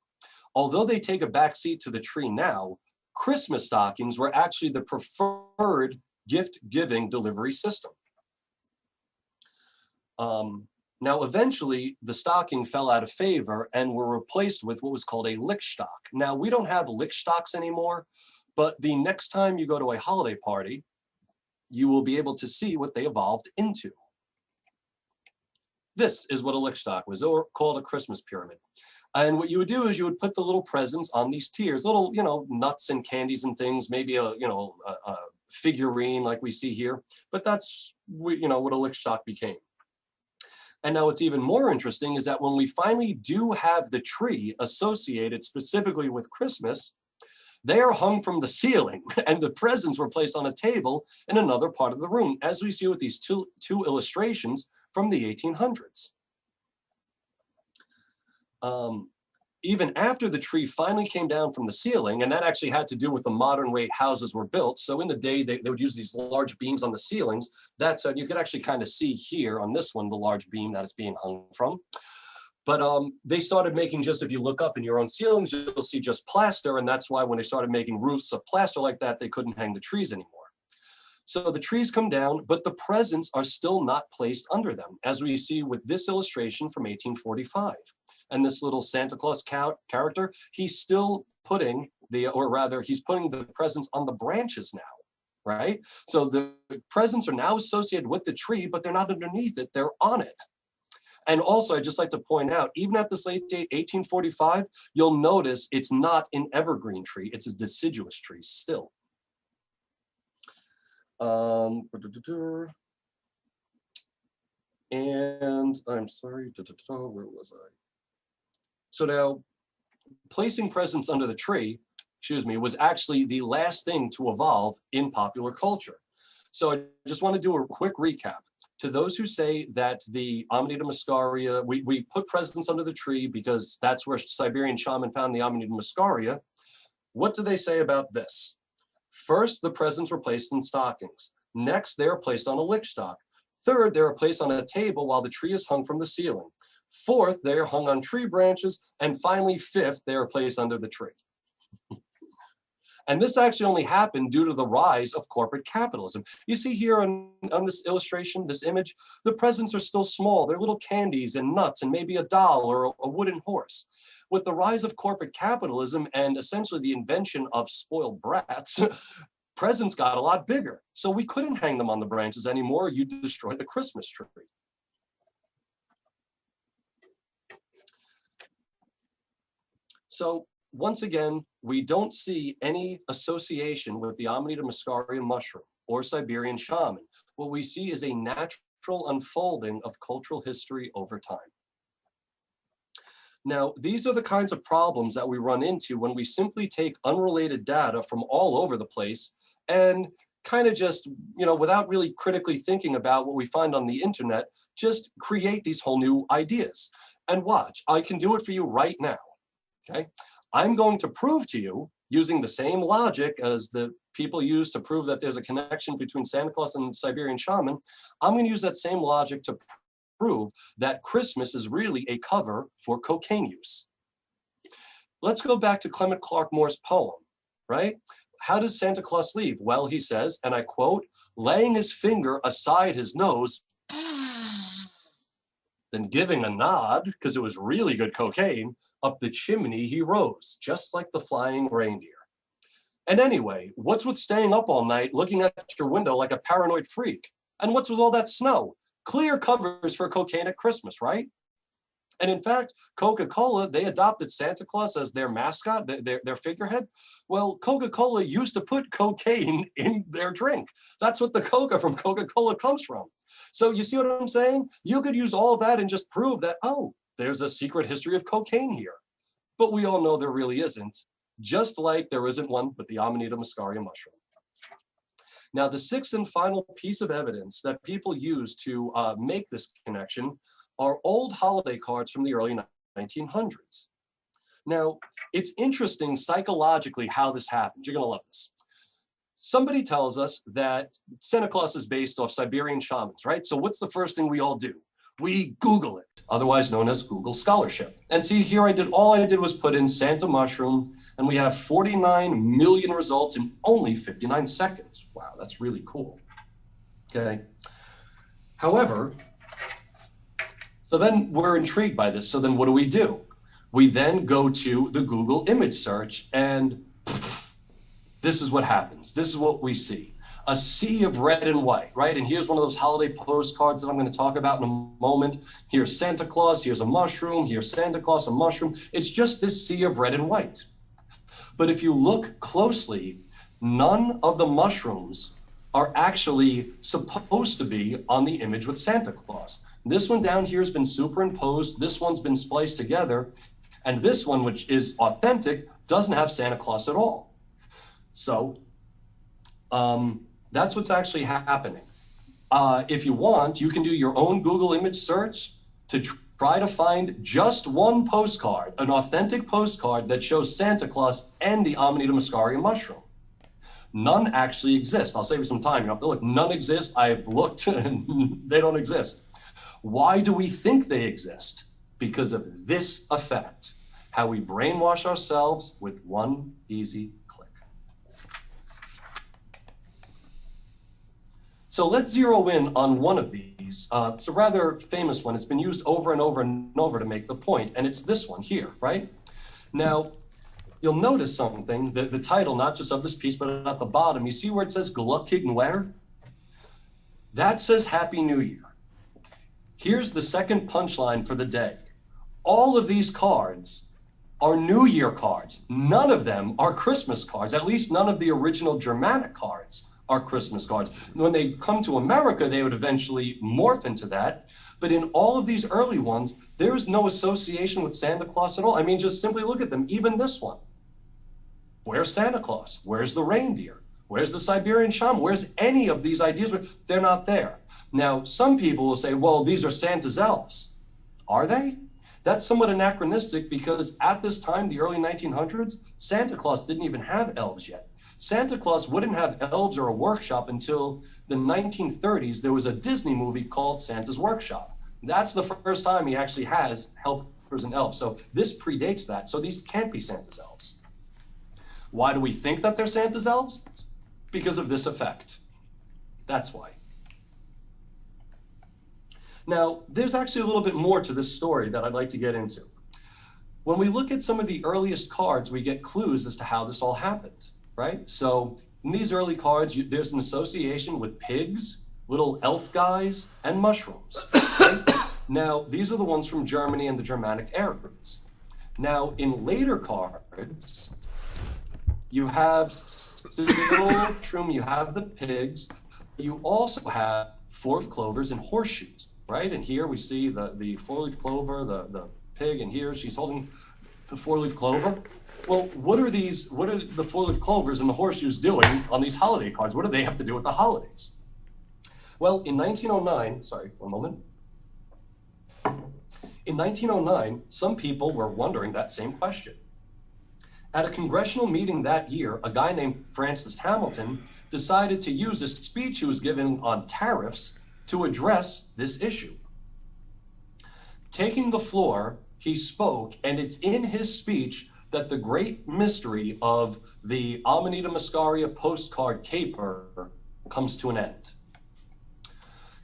Although they take a backseat to the tree now, Christmas stockings were actually the preferred gift-giving delivery system. Now, eventually, the stocking fell out of favor and were replaced with what was called a lichtstock. Now, we don't have lichtstocks anymore, but the next time you go to a holiday party, you will be able to see what they evolved into. This is what a lichtstock was, or called a Christmas pyramid. And what you would do is you would put the little presents on these tiers, little, nuts and candies and things, maybe a figurine like we see here. But that's, what a lick shock became. And now what's even more interesting is that when we finally do have the tree associated specifically with Christmas, they are hung from the ceiling and the presents were placed on a table in another part of the room, as we see with these two illustrations from the 1800s. Even after the tree finally came down from the ceiling, and that actually had to do with the modern way houses were built. So in the day, they would use these large beams on the ceilings. That's, you could actually kind of see here on this one, the large beam that it's being hung from. But they started making, just if you look up in your own ceilings, you'll see just plaster. And that's why when they started making roofs of plaster like that, they couldn't hang the trees anymore. So the trees come down, but the presents are still not placed under them, as we see with this illustration from 1845. And this little Santa Claus character, he's still putting he's putting the presents on the branches now, right? So the presents are now associated with the tree, but they're not underneath it, they're on it. And also, I'd just like to point out, even at this late date, 1845, you'll notice it's not an evergreen tree, it's a deciduous tree still. And I'm sorry, where was I? So now, placing presents under the tree, was actually the last thing to evolve in popular culture. So I just want to do a quick recap. To those who say that the Amanita muscaria, we put presents under the tree because that's where Siberian shaman found the Amanita muscaria, what do they say about this? First, the presents were placed in stockings. Next, they are placed on a lick stock. Third, they are placed on a table while the tree is hung from the ceiling. Fourth, they are hung on tree branches. And finally, fifth, they are placed under the tree. And this actually only happened due to the rise of corporate capitalism. You see here on this illustration, this image, the presents are still small. They're little candies and nuts and maybe a doll or a wooden horse. With the rise of corporate capitalism and essentially the invention of spoiled brats, presents got a lot bigger. So we couldn't hang them on the branches anymore. You destroy the Christmas tree. So once again, we don't see any association with the Amanita muscaria mushroom or Siberian shaman. What we see is a natural unfolding of cultural history over time. Now, these are the kinds of problems that we run into when we simply take unrelated data from all over the place and kind of just, without really critically thinking about what we find on the internet, just create these whole new ideas. And watch, I can do it for you right now. Okay, I'm going to prove to you, using the same logic as the people use to prove that there's a connection between Santa Claus and Siberian shaman, I'm going to use that same logic to prove that Christmas is really a cover for cocaine use. Let's go back to Clement Clarke Moore's poem, right? How does Santa Claus leave? Well, he says, and I quote, laying his finger aside his nose, then giving a nod, because it was really good cocaine, up the chimney he rose, just like the flying reindeer. And anyway, what's with staying up all night looking at your window like a paranoid freak? And what's with all that snow? Clear covers for cocaine at Christmas, right? And in fact, Coca-Cola, they adopted Santa Claus as their mascot, their figurehead. Well, Coca-Cola used to put cocaine in their drink. That's what the Coca from Coca-Cola comes from. So you see what I'm saying? You could use all of that and just prove that, oh, there's a secret history of cocaine here. But we all know there really isn't, just like there isn't one with the Amanita muscaria mushroom. Now, the sixth and final piece of evidence that people use to make this connection are old holiday cards from the early 1900s. Now, it's interesting psychologically how this happens. You're going to love this. Somebody tells us that Santa Claus is based off Siberian shamans, right? So what's the first thing we all do? We Google it, otherwise known as Google scholarship. And see here, all I did was put in Santa mushroom, and we have 49 million results in only 59 seconds. Wow, that's really cool. Okay. However, so then we're intrigued by this. So then what do? We then go to the Google image search, and this is what happens. This is what we see. a sea of red and white, right? And here's one of those holiday postcards that I'm going to talk about in a moment. Here's Santa Claus, here's a mushroom, here's Santa Claus, a mushroom. It's just this sea of red and white. But if you look closely, none of the mushrooms are actually supposed to be on the image with Santa Claus. This one down here has been superimposed, this one's been spliced together, and this one, which is authentic, doesn't have Santa Claus at all. So that's what's actually happening. If you want, you can do your own Google image search to try to find just one postcard, an authentic postcard that shows Santa Claus and the Amanita muscaria mushroom. None actually exist. I'll save you some time. You don't have to look. None exist. I've looked and they don't exist. Why do we think they exist? Because of this effect, how we brainwash ourselves with one easy click. So let's zero in on one of these. It's a rather famous one. It's been used over and over and over to make the point, and it's this one here, right? Now, you'll notice something, the title, not just of this piece, but at the bottom, you see where it says Glückig Neuer? That says Happy New Year. Here's the second punchline for the day. All of these cards are New Year cards. None of them are Christmas cards, at least none of the original Germanic cards are Christmas cards. When they come to America, they would eventually morph into that. But in all of these early ones, there is no association with Santa Claus at all. I mean, just simply look at them, even this one. Where's Santa Claus? Where's the reindeer? Where's the Siberian shaman? Where's any of these ideas? They're not there. Now, some people will say, well, these are Santa's elves. Are they? That's somewhat anachronistic because at this time, the early 1900s, Santa Claus didn't even have elves yet. Santa Claus wouldn't have elves or a workshop until the 1930s. There was a Disney movie called Santa's Workshop. That's the first time he actually has helpers and elves. So this predates that. So these can't be Santa's elves. Why do we think that they're Santa's elves? Because of this effect. That's why. Now, there's actually a little bit more to this story that I'd like to get into. When we look at some of the earliest cards, we get clues as to how this all happened, right? So in these early cards, there's an association with pigs, little elf guys, and mushrooms. Right? Now, these are the ones from Germany and the Germanic areas. Now, in later cards, you have still mushroom, you have the pigs, you also have four-leaf clovers and horseshoes, right? And here we see the four-leaf clover, the pig, and here she's holding the four-leaf clover. Well, what are the four-leaf clovers and the horseshoes doing on these holiday cards? What do they have to do with the holidays? Well, in 1909, sorry, one moment. In 1909, some people were wondering that same question. At a congressional meeting that year, a guy named Francis Hamilton decided to use a speech he was given on tariffs to address this issue. Taking the floor, he spoke, and it's in his speech that the great mystery of the Amanita muscaria postcard caper comes to an end.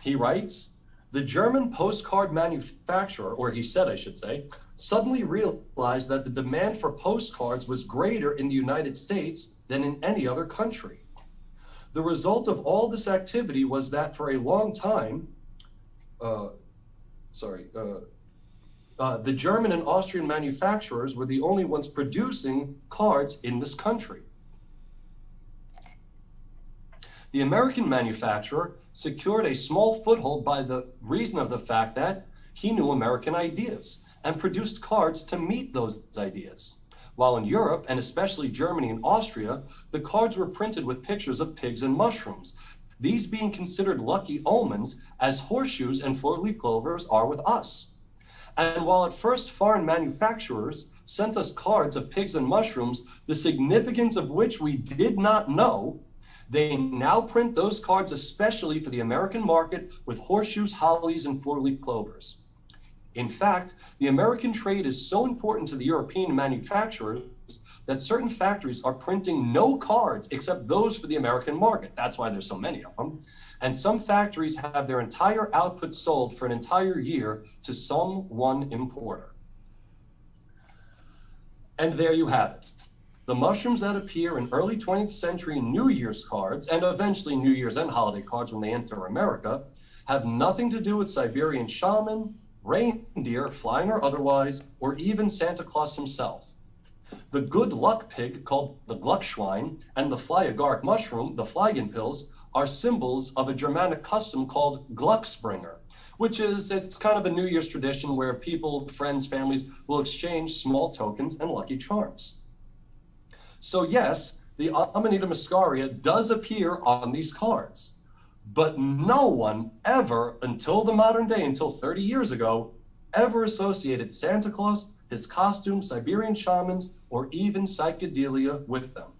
He writes, the German postcard manufacturer, or he said, I should say, suddenly realized that the demand for postcards was greater in the United States than in any other country. The result of all this activity was that for a long time, the German and Austrian manufacturers were the only ones producing cards in this country. The American manufacturer secured a small foothold by the reason of the fact that he knew American ideas and produced cards to meet those ideas. While in Europe, and especially Germany and Austria, the cards were printed with pictures of pigs and mushrooms, these being considered lucky omens as horseshoes and four-leaf clovers are with us. And while at first foreign manufacturers sent us cards of pigs and mushrooms, the significance of which we did not know, they now print those cards especially for the American market with horseshoes, hollies, and four-leaf clovers. In fact, the American trade is so important to the European manufacturers that certain factories are printing no cards except those for the American market. That's why there's so many of them. And some factories have their entire output sold for an entire year to some one importer. And there you have it. The mushrooms that appear in early 20th century New Year's cards, and eventually New Year's and holiday cards when they enter America, have nothing to do with Siberian shaman, reindeer, flying or otherwise, or even Santa Claus himself. The good luck pig, called the Gluckschwein, and the fly-agark mushroom, the Fligenpilz, are symbols of a Germanic custom called Glücksbringer, which is, it's kind of a New Year's tradition where people, friends, families will exchange small tokens and lucky charms. So yes, the amanita muscaria does appear on these cards, but no one ever, until the modern day, until 30 years ago, ever associated Santa Claus, his costume, Siberian shamans, or even psychedelia with them.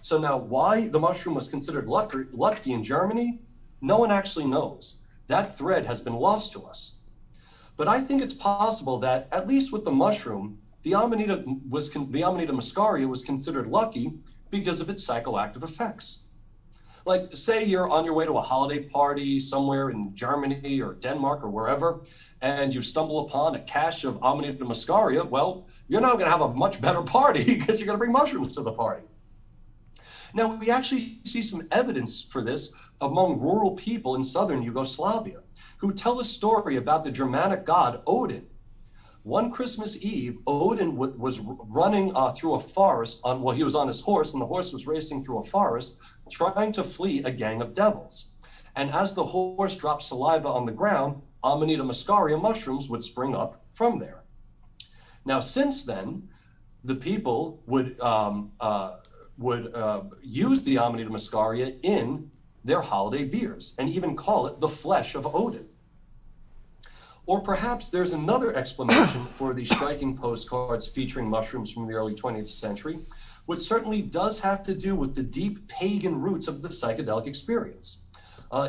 So now why the mushroom was considered lucky in Germany, no one actually knows. That thread has been lost to us. But I think it's possible that, at least with the mushroom, the amanita muscaria was considered lucky because of its psychoactive effects. Like, say you're on your way to a holiday party somewhere in Germany or Denmark or wherever, and you stumble upon a cache of amanita muscaria, well, you're now gonna have a much better party because you're gonna bring mushrooms to the party. Now, we actually see some evidence for this among rural people in southern Yugoslavia who tell a story about the Germanic god Odin. One Christmas Eve, Odin was running through a forest he was on his horse, and the horse was racing through a forest trying to flee a gang of devils. And as the horse dropped saliva on the ground, amanita muscaria mushrooms would spring up from there. Now, since then, the people would use the amanita muscaria in their holiday beers and even call it the flesh of Odin. Or perhaps there's another explanation for these striking postcards featuring mushrooms from the early 20th century, which certainly does have to do with the deep pagan roots of the psychedelic experience.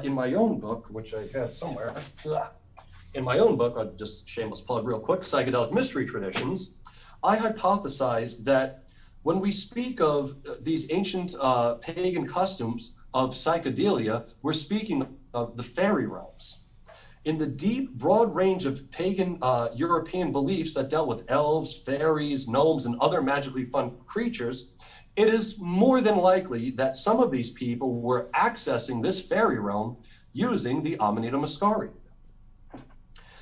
In my own book, which I had somewhere, I'll just shameless plug real quick, Psychedelic Mystery Traditions, I hypothesized that when we speak of these ancient pagan customs of psychedelia, we're speaking of the fairy realms. In the deep, broad range of pagan European beliefs that dealt with elves, fairies, gnomes, and other magically fun creatures, it is more than likely that some of these people were accessing this fairy realm using the amanita muscaria.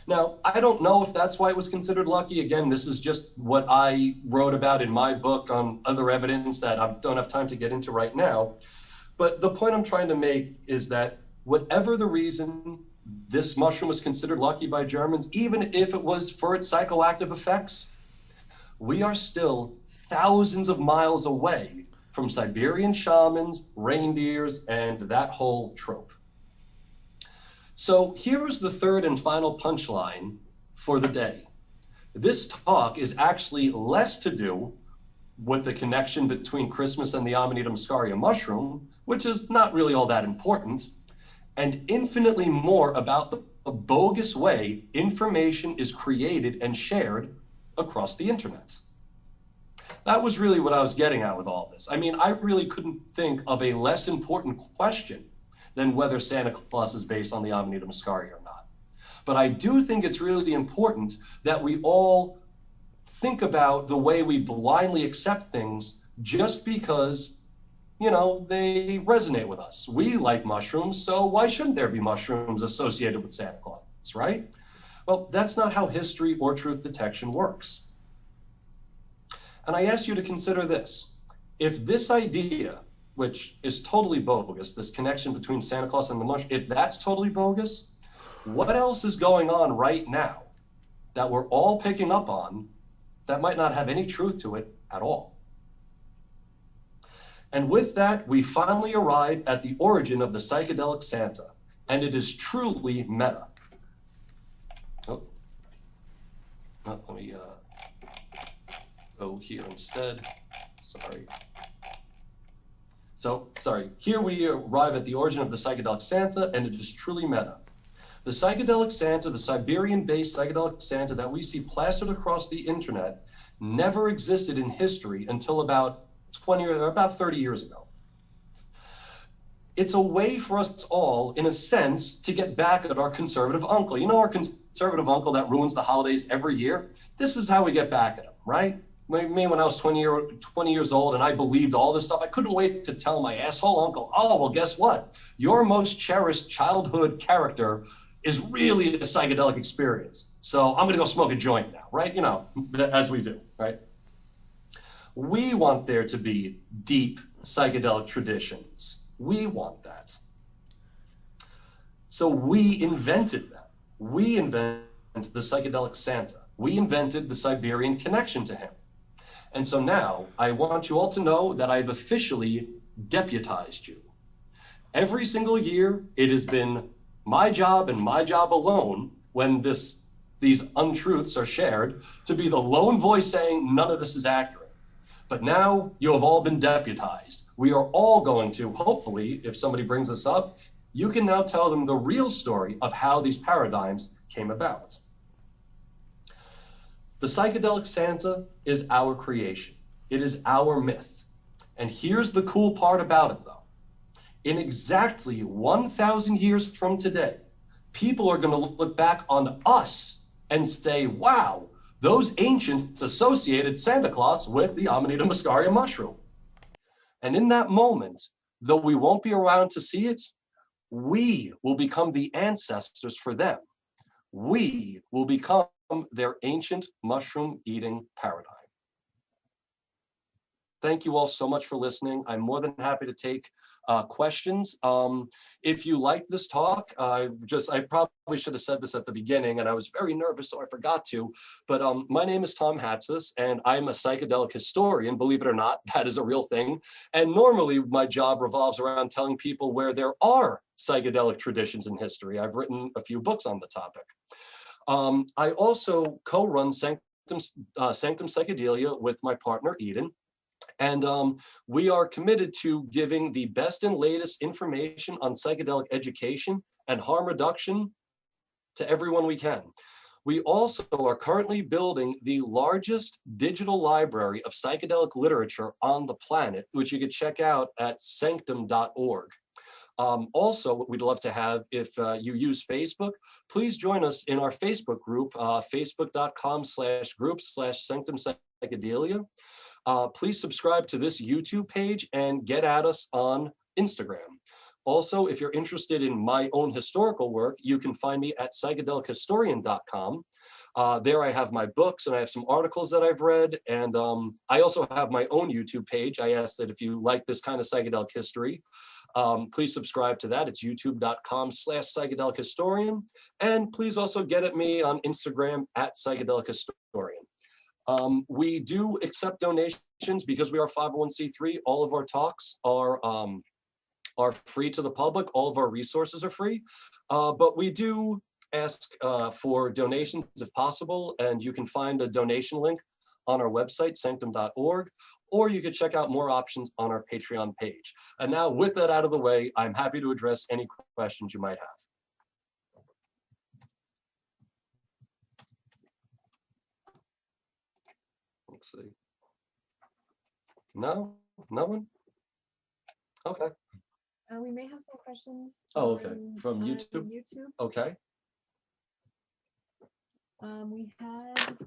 Now, I don't know if that's why it was considered lucky. Again, this is just what I wrote about in my book on other evidence that I don't have time to get into right now. But the point I'm trying to make is that whatever the reason this mushroom was considered lucky by Germans, even if it was for its psychoactive effects, we are still thousands of miles away from Siberian shamans, reindeers, and that whole trope. So here's the third and final punchline for the day. This talk is actually less to do with the connection between Christmas and the amanita muscaria mushroom, which is not really all that important, and infinitely more about the bogus way information is created and shared across the internet. That was really what I was getting at with all this. I mean, I really couldn't think of a less important question than whether Santa Claus is based on the amanita muscaria or not. But I do think it's really important that we all think about the way we blindly accept things just because, you know, they resonate with us. We like mushrooms, so why shouldn't there be mushrooms associated with Santa Claus, right? Well, that's not how history or truth detection works. And I ask you to consider this. If this idea, which is totally bogus, this connection between Santa Claus and the mushroom, if that's totally bogus, what else is going on right now that we're all picking up on that might not have any truth to it at all? And with that, we finally arrive at the origin of the psychedelic Santa, and it is truly meta. Let me go here instead. Here we arrive at the origin of the psychedelic Santa, and it is truly meta. The psychedelic Santa, the Siberian-based psychedelic Santa that we see plastered across the internet, never existed in history until about 20 or about 30 years ago. It's a way for us all, in a sense, to get back at our conservative uncle. You know, our conservative uncle that ruins the holidays every year? This is how we get back at him, right? Me when I was 20 years old and I believed all this stuff, I couldn't wait to tell my asshole uncle, oh, well, guess what? Your most cherished childhood character is really a psychedelic experience. So I'm gonna go smoke a joint now, right? You know, as we do, right? We want there to be deep psychedelic traditions. We want that. So we invented that. We invented the psychedelic Santa. We invented the Siberian connection to him. And so now I want you all to know that I've officially deputized you. Every single year, it has been my job and my job alone when these untruths are shared to be the lone voice saying none of this is accurate. But now you have all been deputized. We are all going to, hopefully, if somebody brings this up, you can now tell them the real story of how these paradigms came about. The psychedelic Santa is our creation. It is our myth. And here's the cool part about it, though. In exactly 1,000 years from today, people are going to look back on us and say, wow, those ancients associated Santa Claus with the amanita muscaria mushroom. And in that moment, though we won't be around to see it, we will become the ancestors for them. We will become their ancient mushroom eating paradigm. Thank you all so much for listening. I'm more than happy to take questions. If you like this talk, I probably should have said this at the beginning and I was very nervous, so I forgot to, but my name is Tom Hatsis and I'm a psychedelic historian, believe it or not, that is a real thing. And normally my job revolves around telling people where there are psychedelic traditions in history. I've written a few books on the topic. I also co-run Sanctum Psychedelia with my partner, Eden. And we are committed to giving the best and latest information on psychedelic education and harm reduction to everyone we can. We also are currently building the largest digital library of psychedelic literature on the planet, which you can check out at sanctum.org. Also, we'd love to have, if you use Facebook, please join us in our Facebook group, facebook.com/groups/Sanctum Psychedelia. Please subscribe to this YouTube page and get at us on Instagram. Also, if you're interested in my own historical work, you can find me at psychedelic-historian.com. There I have my books and I have some articles that I've read. And I also have my own YouTube page. I ask that if you like this kind of psychedelic history, please subscribe to that. It's youtube.com/psychedelic-historian. And please also get at me on Instagram at psychedelic-historian. We do accept donations because we are 501c3. All of our talks are free to the public. All of our resources are free, but we do ask for donations if possible, and you can find a donation link on our website, sanctum.org, or you can check out more options on our Patreon page. And now with that out of the way, I'm happy to address any questions you might have. Let's see. No? No one? Okay. We may have some questions. Oh, okay. From YouTube? YouTube. Okay. We had,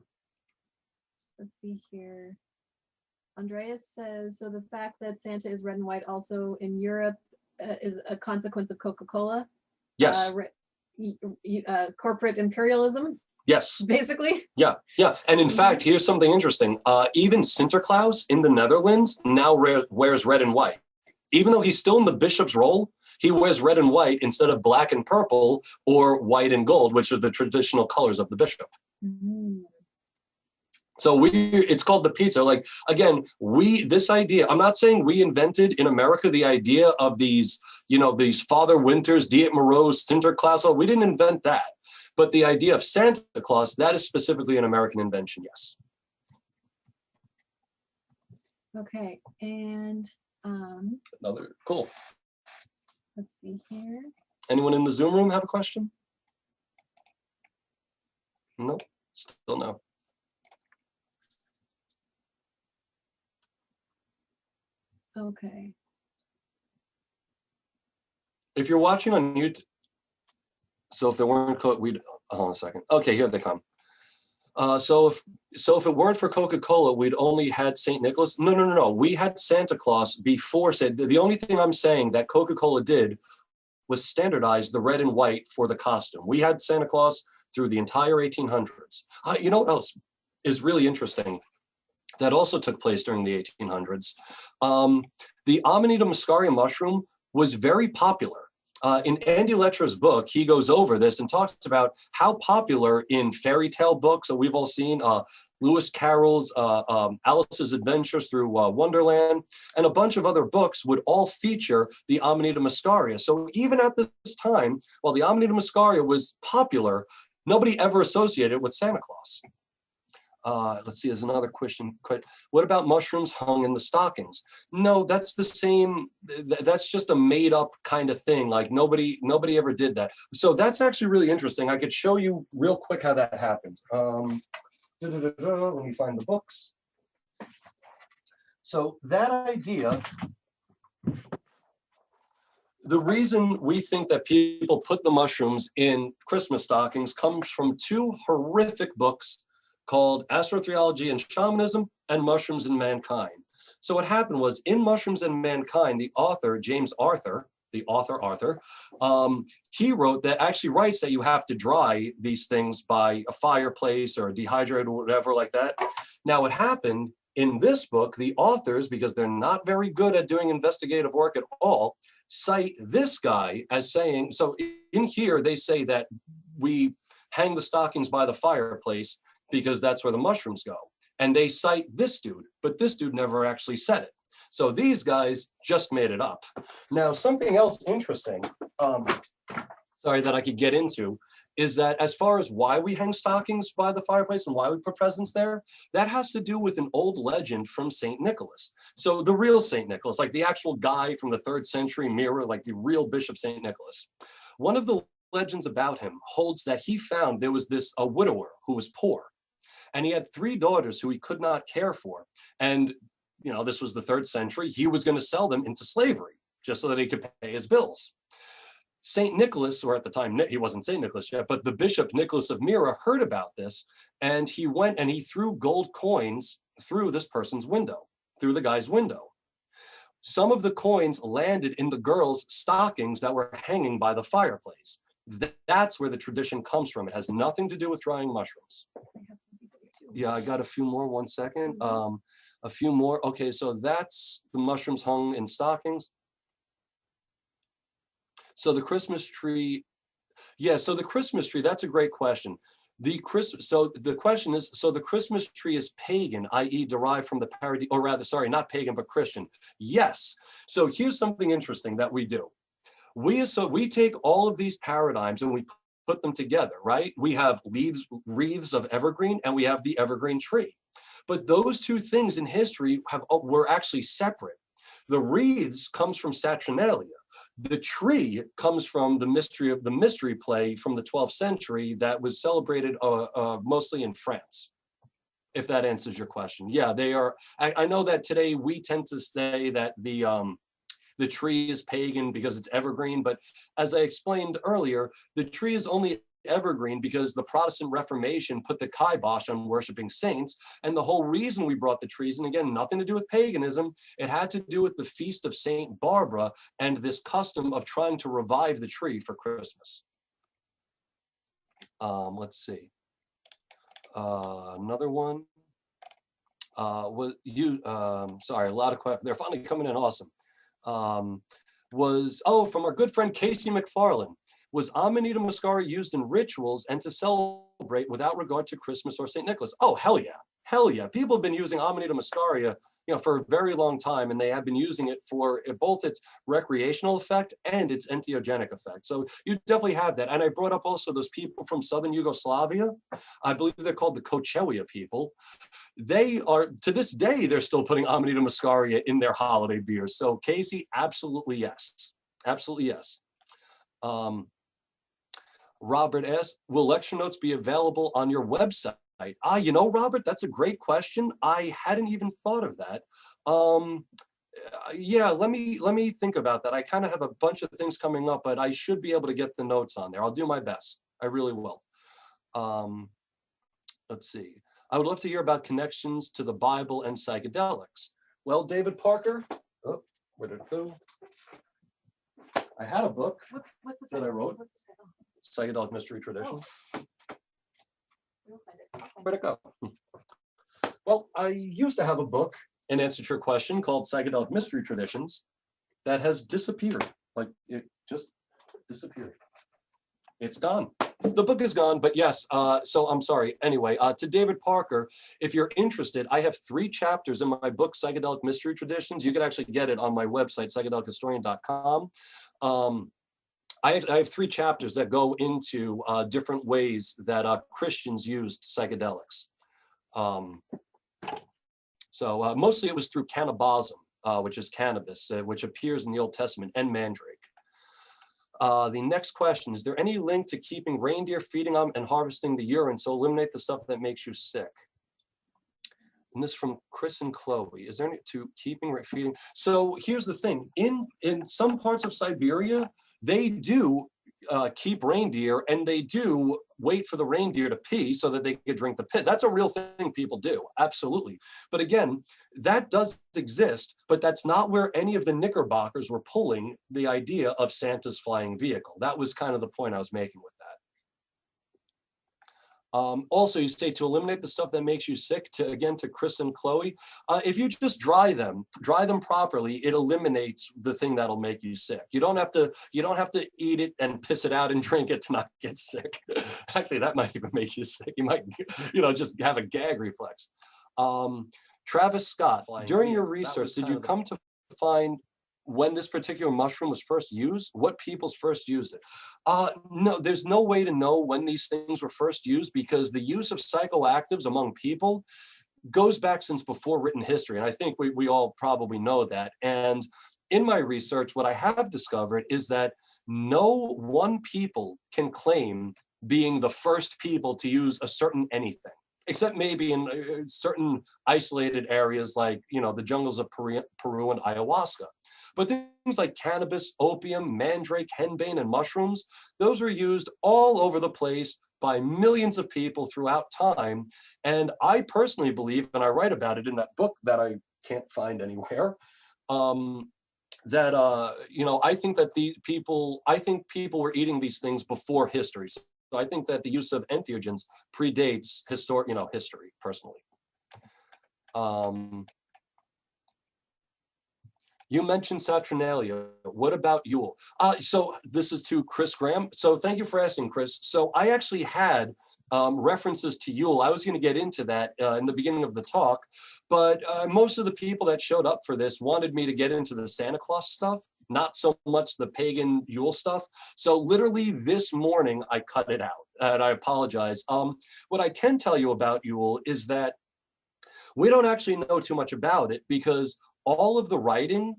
let's see here. Andreas says, so the fact that Santa is red and white also in Europe is a consequence of Coca-Cola? Yes. Corporate imperialism? Yes. Basically? Yeah, yeah. And in fact, here's something interesting. Even Santa Claus in the Netherlands now wears red and white. Even though he's still in the bishop's role, he wears red and white instead of black and purple or white and gold, which are the traditional colors of the bishop. Mm-hmm. So it's called the pizza. Like, again, this idea, I'm not saying we invented in America the idea of these, these Father Winters, Diet Moreau, Sinterklaas. We didn't invent that. But the idea of Santa Claus, that is specifically an American invention, yes. Okay, and another, cool. Let's see here. Anyone in the Zoom room have a question? No, still no. Okay. If you're watching on YouTube, so if they weren't, we'd, hold on a second. Okay, here they come. So if it weren't for Coca-Cola, we'd only had St. Nicholas. No. We had Santa Claus before. The only thing I'm saying that Coca-Cola did was standardize the red and white for the costume. We had Santa Claus through the entire 1800s. You know what else is really interesting that also took place during the 1800s? The Amanita muscaria mushroom was very popular. In Andy Letcher's book, he goes over this and talks about how popular in fairy tale books that we've all seen, Lewis Carroll's Alice's Adventures Through Wonderland, and a bunch of other books would all feature the Amanita muscaria. So even at this time, while the Amanita muscaria was popular, nobody ever associated it with Santa Claus. Let's see, there's another question. What about mushrooms hung in the stockings? No, that's the same. That's just a made up kind of thing. Like nobody ever did that. So that's actually really interesting. I could show you real quick how that happened. Let me find the books. So that idea, the reason we think that people put the mushrooms in Christmas stockings comes from two horrific books called Astrotheology and Shamanism and Mushrooms and Mankind. So what happened was in Mushrooms and Mankind, the author, James Arthur, he wrote that, actually writes that you have to dry these things by a fireplace or dehydrated or whatever like that. Now what happened in this book, the authors, because they're not very good at doing investigative work at all, cite this guy as saying, so in here they say that we hang the stockings by the fireplace because that's where the mushrooms go. And they cite this dude, but this dude never actually said it. So these guys just made it up. Now, something else interesting, that I could get into, is that as far as why we hang stockings by the fireplace and why we put presents there, that has to do with an old legend from St. Nicholas. So the real St. Nicholas, like the actual guy from the 3rd century mirror, like the real Bishop St. Nicholas. One of the legends about him holds that he found there was a widower who was poor. And he had 3 daughters who he could not care for. And, this was the 3rd century. He was going to sell them into slavery just so that he could pay his bills. St. Nicholas, or at the time, he wasn't St. Nicholas yet, but the Bishop Nicholas of Myra heard about this. And he went and he threw gold coins through this person's window, through the guy's window. Some of the coins landed in the girls' stockings that were hanging by the fireplace. That's where the tradition comes from. It has nothing to do with drying mushrooms. Yeah, I got a few more, 1 second. A few more. Okay, so that's the mushrooms hung in stockings. So the Christmas tree, so the Christmas tree, that's a great question. The question is, so the Christmas tree is pagan, i.e. derived from the parody, or rather, sorry, not pagan, but Christian. Yes. So here's something interesting that we do. We take all of these paradigms and we put them together, right? We have wreaths of evergreen and we have the evergreen tree. But those two things in history were actually separate. The wreaths comes from Saturnalia. The tree comes from the mystery play from the 12th century that was celebrated mostly in France, if that answers your question. Yeah, they are. I know that today we tend to say that the tree is pagan because it's evergreen, but as I explained earlier, the tree is only evergreen because the Protestant Reformation put the kibosh on worshiping saints. And the whole reason we brought the trees, and again, nothing to do with paganism, it had to do with the feast of Saint Barbara and this custom of trying to revive the tree for Christmas. Let's see. Another one. Sorry, a lot of questions. They're finally coming in awesome. From our good friend Casey McFarland. Was Amanita muscaria used in rituals and to celebrate without regard to Christmas or St. Nicholas? Oh, hell yeah. Hell yeah. People have been using Amanita muscaria, for a very long time, and they have been using it for both its recreational effect and its entheogenic effect. So you definitely have that. And I brought up also those people from Southern Yugoslavia. I believe they're called the Kochevia people. They are, to this day, they're still putting Amanita muscaria in their holiday beers. So Casey, absolutely yes. Absolutely yes. Robert asks, will lecture notes be available on your website? Robert, that's a great question. I hadn't even thought of that. Yeah, let me think about that. I kind of have a bunch of things coming up, but I should be able to get the notes on there. I'll do my best. I really will. let's see. I would love to hear about connections to the Bible and psychedelics. Well, David Parker, oh, where did it go? I had a book What's the that I title? wrote, What's the title? Psychedelic Mystery Tradition. We'll find it. I'll find Where'd it go? Well, I used to have a book in answer to your question called Psychedelic Mystery Traditions that has disappeared. Like it just disappeared. It's gone. The book is gone, but yes, so I'm sorry. Anyway, to David Parker, if you're interested, I have 3 chapters in my book, Psychedelic Mystery Traditions. You can actually get it on my website, psychedelichistorian.com. I have 3 chapters that go into different ways that Christians used psychedelics. So mostly it was through cannabism, which is cannabis, which appears in the Old Testament, and mandrake. The next question, is there any link to keeping reindeer, feeding them, and harvesting the urine so eliminate the stuff that makes you sick? And this is from Chris and Chloe. Is there any to keeping, feeding? So here's the thing. In some parts of Siberia, they do keep reindeer, and they do wait for the reindeer to pee so that they could drink the pit. That's a real thing people do, absolutely. But again, that does exist, but that's not where any of the Knickerbockers were pulling the idea of Santa's flying vehicle. That was kind of the point I was making with that. Also, you say to eliminate the stuff that makes you sick, to Chris and Chloe, if you just dry them properly, it eliminates the thing that'll make you sick. You don't have to eat it and piss it out and drink it to not get sick. Actually, that might even make you sick. You might, just have a gag reflex. Travis Scott, during your research, did you come to find when this particular mushroom was first used, what peoples first used it? No, there's no way to know when these things were first used, because the use of psychoactives among people goes back since before written history. And I think we all probably know that. And in my research, what I have discovered is that no one people can claim being the first people to use a certain anything, except maybe in certain isolated areas like, the jungles of Peru and ayahuasca. But things like cannabis, opium, mandrake, henbane, and mushrooms, those were used all over the place by millions of people throughout time. And I personally believe, and I write about it in that book that I can't find anywhere, that I think that people were eating these things before history. So I think that the use of entheogens predates history personally. You mentioned Saturnalia. What about Yule? So this is to Chris Graham. So thank you for asking, Chris. So I actually had references to Yule. I was going to get into that in the beginning of the talk, but most of the people that showed up for this wanted me to get into the Santa Claus stuff, not so much the pagan Yule stuff. So literally this morning, I cut it out, and I apologize. What I can tell you about Yule is that we don't actually know too much about it, because all of the writing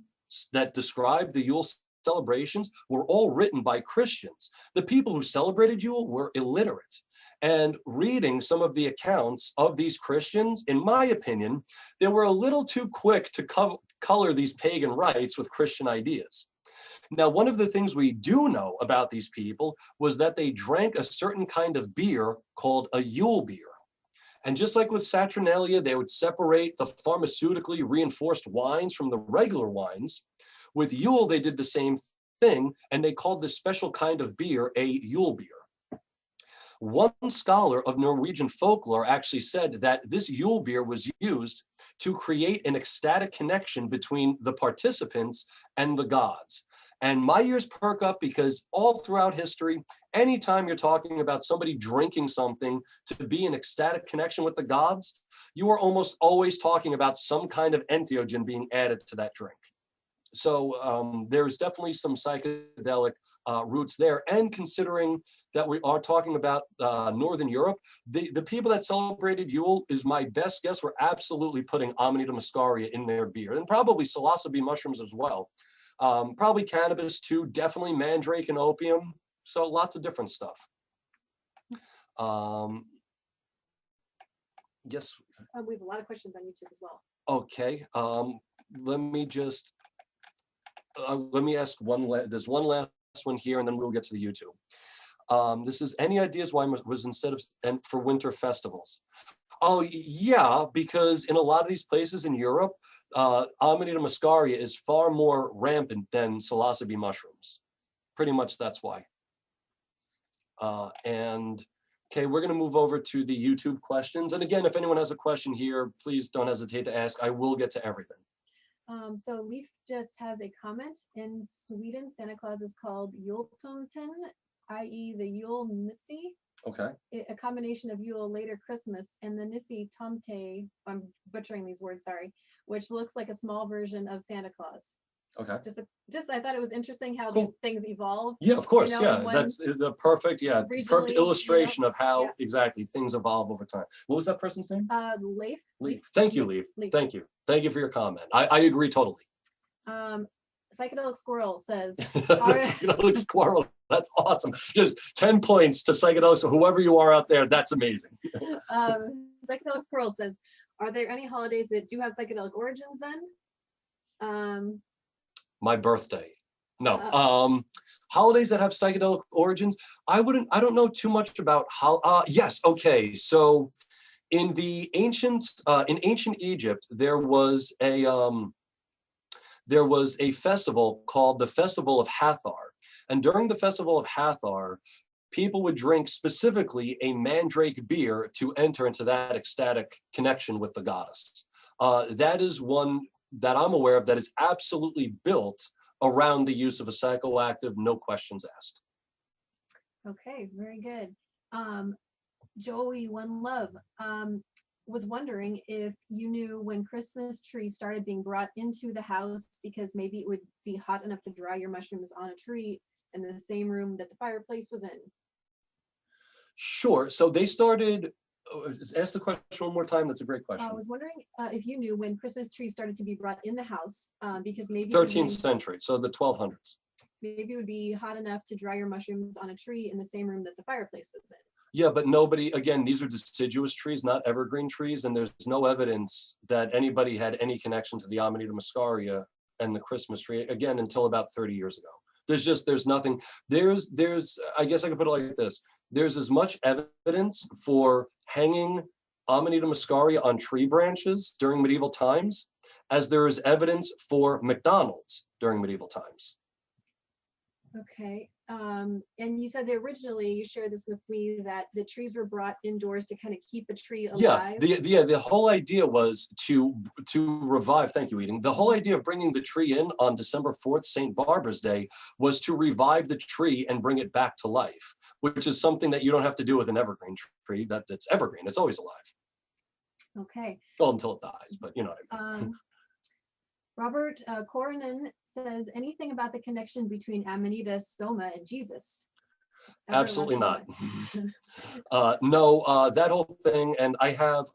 that described the Yule celebrations were all written by Christians. The people who celebrated Yule were illiterate. And reading some of the accounts of these Christians, in my opinion, they were a little too quick to color these pagan rites with Christian ideas. Now, one of the things we do know about these people was that they drank a certain kind of beer called a Yule beer. And just like with Saturnalia, they would separate the pharmaceutically reinforced wines from the regular wines. With Yule, they did the same thing, and they called this special kind of beer a Yule beer. One scholar of Norwegian folklore actually said that this Yule beer was used to create an ecstatic connection between the participants and the gods. And my ears perk up, because all throughout history, anytime you're talking about somebody drinking something to be an ecstatic connection with the gods, you are almost always talking about some kind of entheogen being added to that drink. So there's definitely some psychedelic roots there. And considering that we are talking about Northern Europe, the people that celebrated Yule, is my best guess, were absolutely putting amanita muscaria in their beer, and probably psilocybe mushrooms as well. Probably cannabis too, definitely mandrake and opium. So lots of different stuff. Yes. We have a lot of questions on YouTube as well. Okay. Let me ask there's one last one here, and then we'll get to the YouTube. This is any ideas why was instead of and for winter festivals? Oh yeah, because in a lot of these places in Europe, amanita muscaria is far more rampant than psilocybe mushrooms. Pretty much that's why. And okay, we're going to move over to the YouTube questions. And again, if anyone has a question here, please don't hesitate to ask. I will get to everything. So Leaf just has a comment. In Sweden, Santa Claus is called Jultomten, i.e. the Yule Nissi. Okay. A combination of Yule later Christmas and the Nissi Tomte, I'm butchering these words, sorry, which looks like a small version of Santa Claus. Okay. Just I thought it was interesting how Cool. these things evolve. Yeah, of course. You know, Yeah, that's the perfect, perfect illustration of how exactly things evolve over time. What was that person's name? Leif. Leaf. Thank you, Leaf. Thank you. Thank you for your comment. I agree totally. Psychedelic Squirrel says, Psychedelic Squirrel. That's awesome. Just 10 points to psychedelics. So whoever you are out there, that's amazing. Psychedelic Squirrel says, are there any holidays that do have psychedelic origins then? My birthday. No. Holidays that have psychedelic origins. I don't know too much about how. Yes. Okay. So in ancient Egypt, there was a festival called the Festival of Hathor. And during the Festival of Hathor, people would drink specifically a mandrake beer to enter into that ecstatic connection with the goddess. That is one that I'm aware of that is absolutely built around the use of a psychoactive, no questions asked. Okay, very good. Joey One Love was wondering if you knew when Christmas trees started being brought into the house, because maybe it would be hot enough to dry your mushrooms on a tree in the same room that the fireplace was in. Sure. So they started, ask the question one more time. That's a great question. I was wondering if you knew when Christmas trees started to be brought in the house, because maybe 13th century, so the 1200s. Maybe it would be hot enough to dry your mushrooms on a tree in the same room that the fireplace was in. Yeah, but nobody, again, these are deciduous trees, not evergreen trees, and there's no evidence that anybody had any connection to the Amanita muscaria and the Christmas tree, again, until about 30 years ago. There's nothing, I guess I could put it like this. There's as much evidence for hanging Amanita muscaria on tree branches during medieval times as there is evidence for McDonald's during medieval times. Okay. And you said that originally, you shared this with me, that the trees were brought indoors to kind of keep a tree alive. Yeah, the whole idea was to revive, thank you, Eden. The whole idea of bringing the tree in on December 4th, St. Barbara's Day, was to revive the tree and bring it back to life, which is something that you don't have to do with an evergreen tree. That's evergreen, it's always alive. Okay. Well, until it dies, but you know what I mean. Robert Coronan says, anything about the connection between Amanita, Stoma, and Jesus? Absolutely not. No, that whole thing, and I have,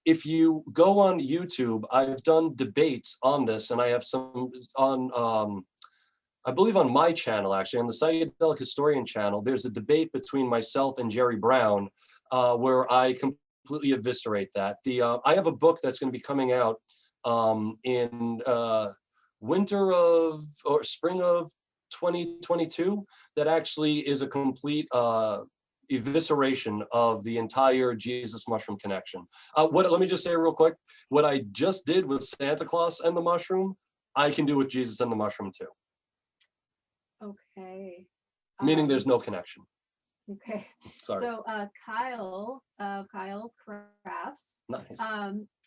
if you go on YouTube, I've done debates on this, and I have some on, I believe on my channel, actually, on the Psychedelic Historian channel, there's a debate between myself and Jerry Brown, where I completely eviscerate that. I have a book that's going to be coming out in winter of or spring of 2022 that actually is a complete evisceration of the entire Jesus mushroom connection. Let me just say real quick, what I just did with Santa Claus and the mushroom, I can do with Jesus and the mushroom too. Okay. Meaning there's no connection. Okay. Sorry. So Kyle, Kyle's Crafts. Nice.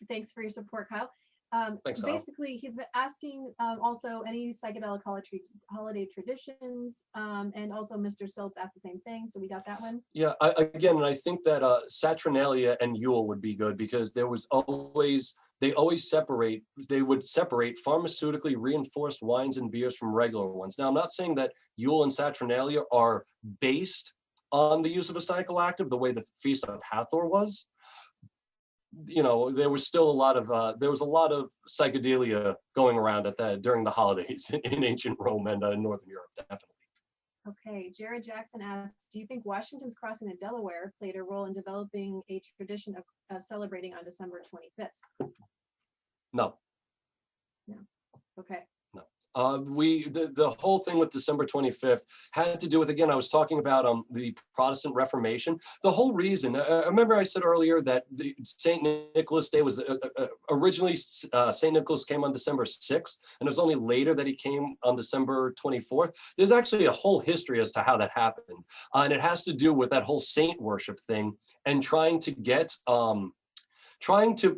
Thanks for your support, Kyle. Thanks, basically, he's been asking also any psychedelic holiday traditions, and also Mr. Siltz asked the same thing, so we got that one. Yeah, I think that Saturnalia and Yule would be good, because they would separate pharmaceutically reinforced wines and beers from regular ones. Now, I'm not saying that Yule and Saturnalia are based on the use of a psychoactive the way the Feast of Hathor was. You know, there was still a lot of psychedelia going around during the holidays in ancient Rome and in Northern Europe, definitely. Okay, Jared Jackson asks, do you think Washington's crossing the Delaware played a role in developing a tradition of celebrating on December 25th? No. No. Okay. No. The whole thing with December 25th had to do with, again, I was talking about the Protestant Reformation. The whole reason, remember I said earlier that the St. Nicholas Day was originally St. Nicholas came on December 6th, and it was only later that he came on December 24th. There's actually a whole history as to how that happened, and it has to do with that whole saint worship thing and trying to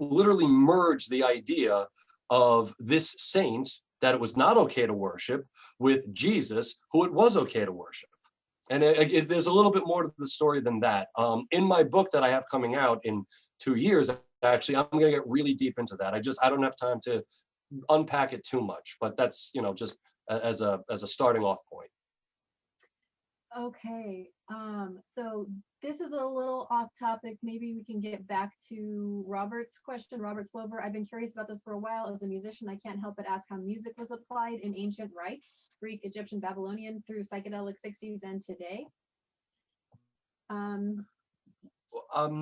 literally merge the idea of this saint that it was not okay to worship with Jesus, who it was okay to worship. And there's a little bit more to the story than that. In my book that I have coming out in 2 years, actually, I'm going to get really deep into that. I don't have time to unpack it too much, but that's, just as a starting off point. Okay, so this is a little off topic. Maybe we can get back to Robert's question. Robert Slover, I've been curious about this for a while. As a musician, I can't help but ask how music was applied in ancient rites, Greek, Egyptian, Babylonian, through psychedelic 60s and today. I'm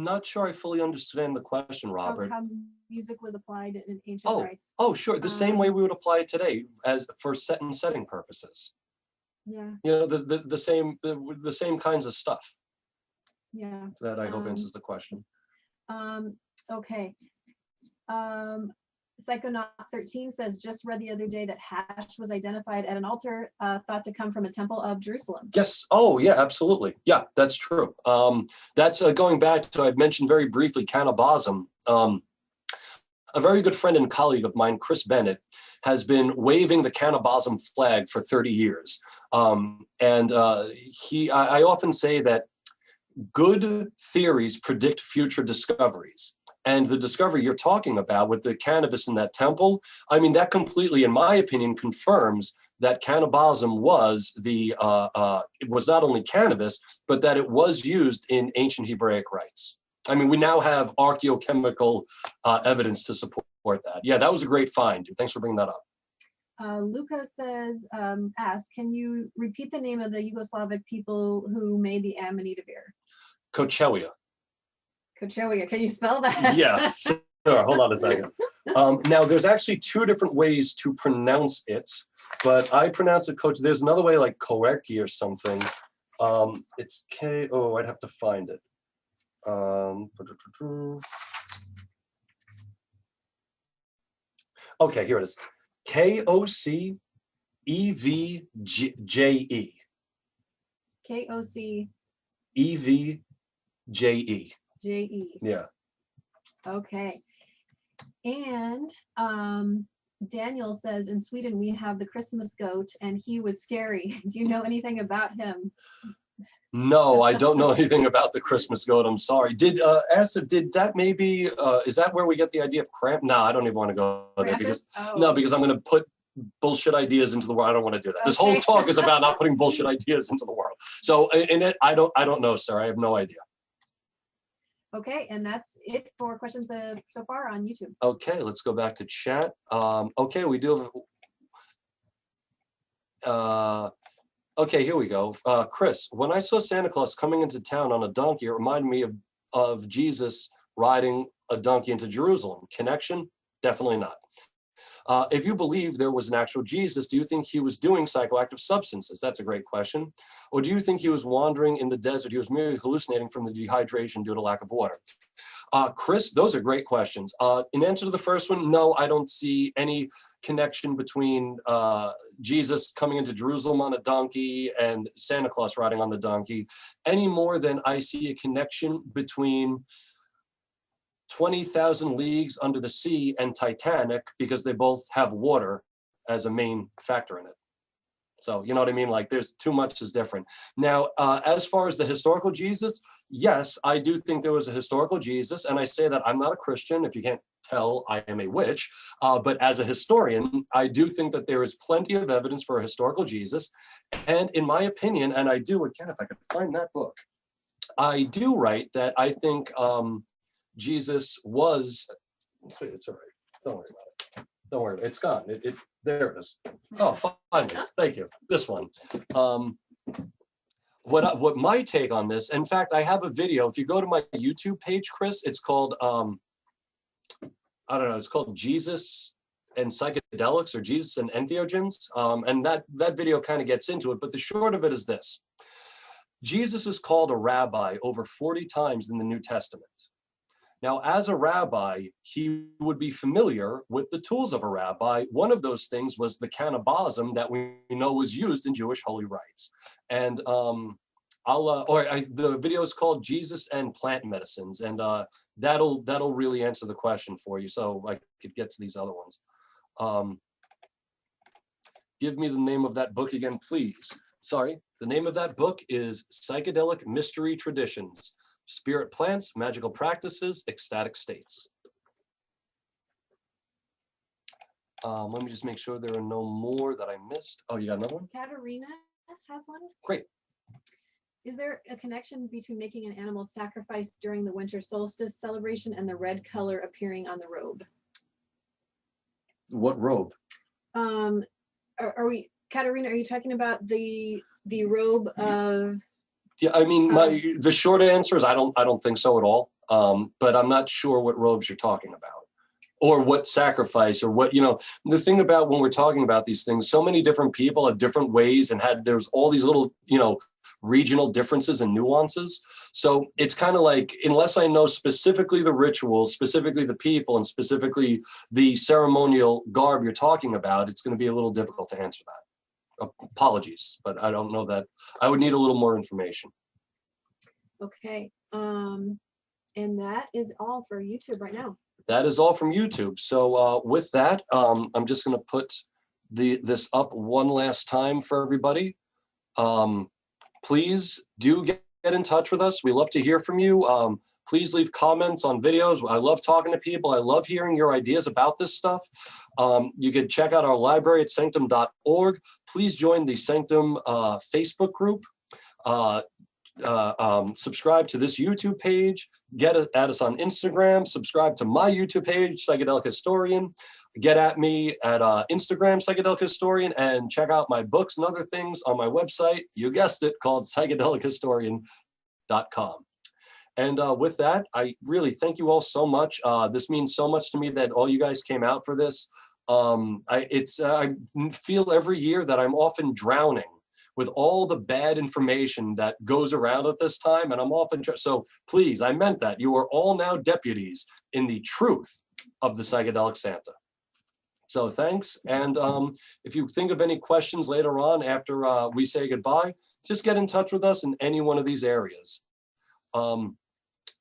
not sure I fully understand the question, Robert. How music was applied in ancient rites. Oh, sure. The same way we would apply it today as for setting purposes. Yeah. The same kinds of stuff. Yeah. That I hope answers the question. Okay. Psychonaut 13 says, just read the other day that hash was identified at an altar thought to come from a temple of Jerusalem. Yes. Oh, yeah, absolutely. Yeah, that's true. That's going back to, I've mentioned very briefly, cannabism. A very good friend and colleague of mine, Chris Bennett, has been waving the cannabism flag for 30 years. I often say that good theories predict future discoveries. And the discovery you're talking about with the cannabis in that temple, I mean, that completely, in my opinion, confirms that cannabism was it was not only cannabis, but that it was used in ancient Hebraic rites. I mean, we now have archaeochemical evidence to support that. Yeah, that was a great find. Thanks for bringing that up. Luca says, asks, can you repeat the name of the Yugoslavic people who made the amanita beer? Kochewia. Kochewia, can you spell that? Yeah, sure. Hold on a second. Now, there's actually two different ways to pronounce it, but I pronounce it Coach. There's another way like Clarke or something. It's K-O, I'd have to find it. Okay, here it is. K-O-C-E-V-J-E. K-O-C-E-V-J-E. J-E. Yeah. Okay. And Daniel says, in Sweden, we have the Christmas goat, and he was scary. Do you know anything about him? No, I don't know anything about the Christmas goat. I'm sorry. Did that maybe, is that where we get the idea of Krampus? No, I don't even want to go there because, no, because I'm going to put bullshit ideas into the world. I don't want to do that. This whole talk is about not putting bullshit ideas into the world. So in it, I don't know, sir. I have no idea. Okay, and that's it for questions so far on YouTube. Okay, let's go back to chat. Okay, we do have, okay, here we go. Chris, when I saw Santa Claus coming into town on a donkey, it reminded me of Jesus riding a donkey into Jerusalem. Connection? Definitely not. If you believe there was an actual Jesus, do you think he was doing psychoactive substances? That's a great question. Or do you think he was wandering in the desert? He was merely hallucinating from the dehydration due to lack of water. Chris, those are great questions. In answer to the first one, no, I don't see any connection between Jesus coming into Jerusalem on a donkey and Santa Claus riding on the donkey, any more than I see a connection between 20,000 Leagues Under the Sea and Titanic, because they both have water as a main factor in it. So, you know what I mean? Like, there's too much is different. Now, as far as the historical Jesus, yes, I do think there was a historical Jesus. And I say that I'm not a Christian. If you can't tell, I am a witch. But as a historian, I do think that there is plenty of evidence for a historical Jesus. And in my opinion, and I do, again, if I could find that book, I do write that I think Jesus was, it's all right. Don't worry about it. Don't worry, it's gone. There it is. Oh, finally, thank you. This one. What my take on this, in fact, I have a video. If you go to my YouTube page, Chris, it's called, I don't know, it's called Jesus. and psychedelics, or Jesus and entheogens. And that video kind of gets into it, but the short of it is this. Jesus is called a rabbi over 40 times in the New Testament. Now, as a rabbi, he would be familiar with the tools of a rabbi. One of those things was the cannibalism that we know was used in Jewish holy rites. And the video is called Jesus and Plant Medicines, and that'll really answer the question for you. So I could get to these other ones. Give me the name of that book again, please. Sorry, the name of that book is Psychedelic Mystery Traditions, Spirit Plants, Magical Practices, Ecstatic States. Let me just make sure there are no more that I missed. Oh, you got another one? Katerina has one. Great. Is there a connection between making an animal sacrifice during the winter solstice celebration and the red color appearing on the robe? What robe? Are we, Katerina, are you talking about the robe of? Yeah, I mean, the short answer is I don't think so at all. But I'm not sure what robes you're talking about, or what sacrifice, or what, the thing about when we're talking about these things, so many different people have different ways, and there's all these little, regional differences and nuances. So it's kind of like, unless I know specifically the rituals, specifically the people, and specifically the ceremonial garb you're talking about, it's going to be a little difficult to answer that. Apologies, but I don't know that. I would need a little more information. Okay. And that is all for YouTube right now. That is all from YouTube. So with that, I'm just going to put this up one last time for everybody. Please do get in touch with us. We love to hear from you. Please leave comments on videos. I love talking to people. I love hearing your ideas about this stuff. You can check out our library at sanctum.org. Please join the Sanctum Facebook group. Subscribe to this YouTube page. Add us on Instagram. Subscribe to my YouTube page, Psychedelic Historian. Get at me at Instagram, Psychedelic Historian, and check out my books and other things on my website. You guessed it, called psychedelic-historian.com. And with that, I really thank you all so much. This means so much to me that all you guys came out for this. I feel every year that I'm often drowning with all the bad information that goes around at this time, and I'm often so please, I meant that. You are all now deputies in the truth of the Psychedelic Santa. So thanks, and if you think of any questions later on after we say goodbye, just get in touch with us in any one of these areas.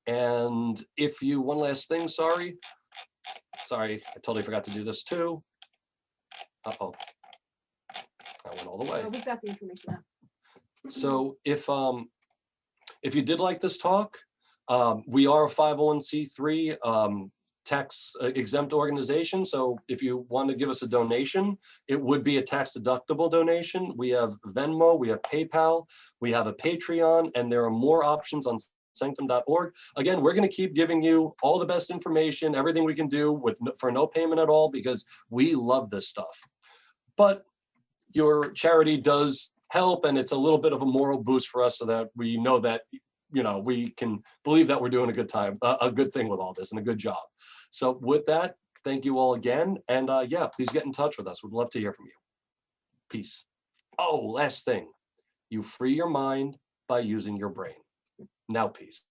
And if you, one last thing, sorry, I totally forgot to do this too. Uh-oh. I went all the way. Oh, we've got the information now. So if you did like this talk, we are a 501c3 tax exempt organization. So if you want to give us a donation, it would be a tax deductible donation. We have Venmo, we have PayPal, we have a Patreon, and there are more options on sanctum.org. Again, we're going to keep giving you all the best information, everything we can do for no payment at all, because we love this stuff. But your charity does help, and it's a little bit of a moral boost for us, so that we know that, we can believe that we're doing a good thing with all this, and a good job. So with that, thank you all again, and yeah, please get in touch with us. We'd love to hear from you. Peace. Oh, last thing, you free your mind by using your brain. Now, peace.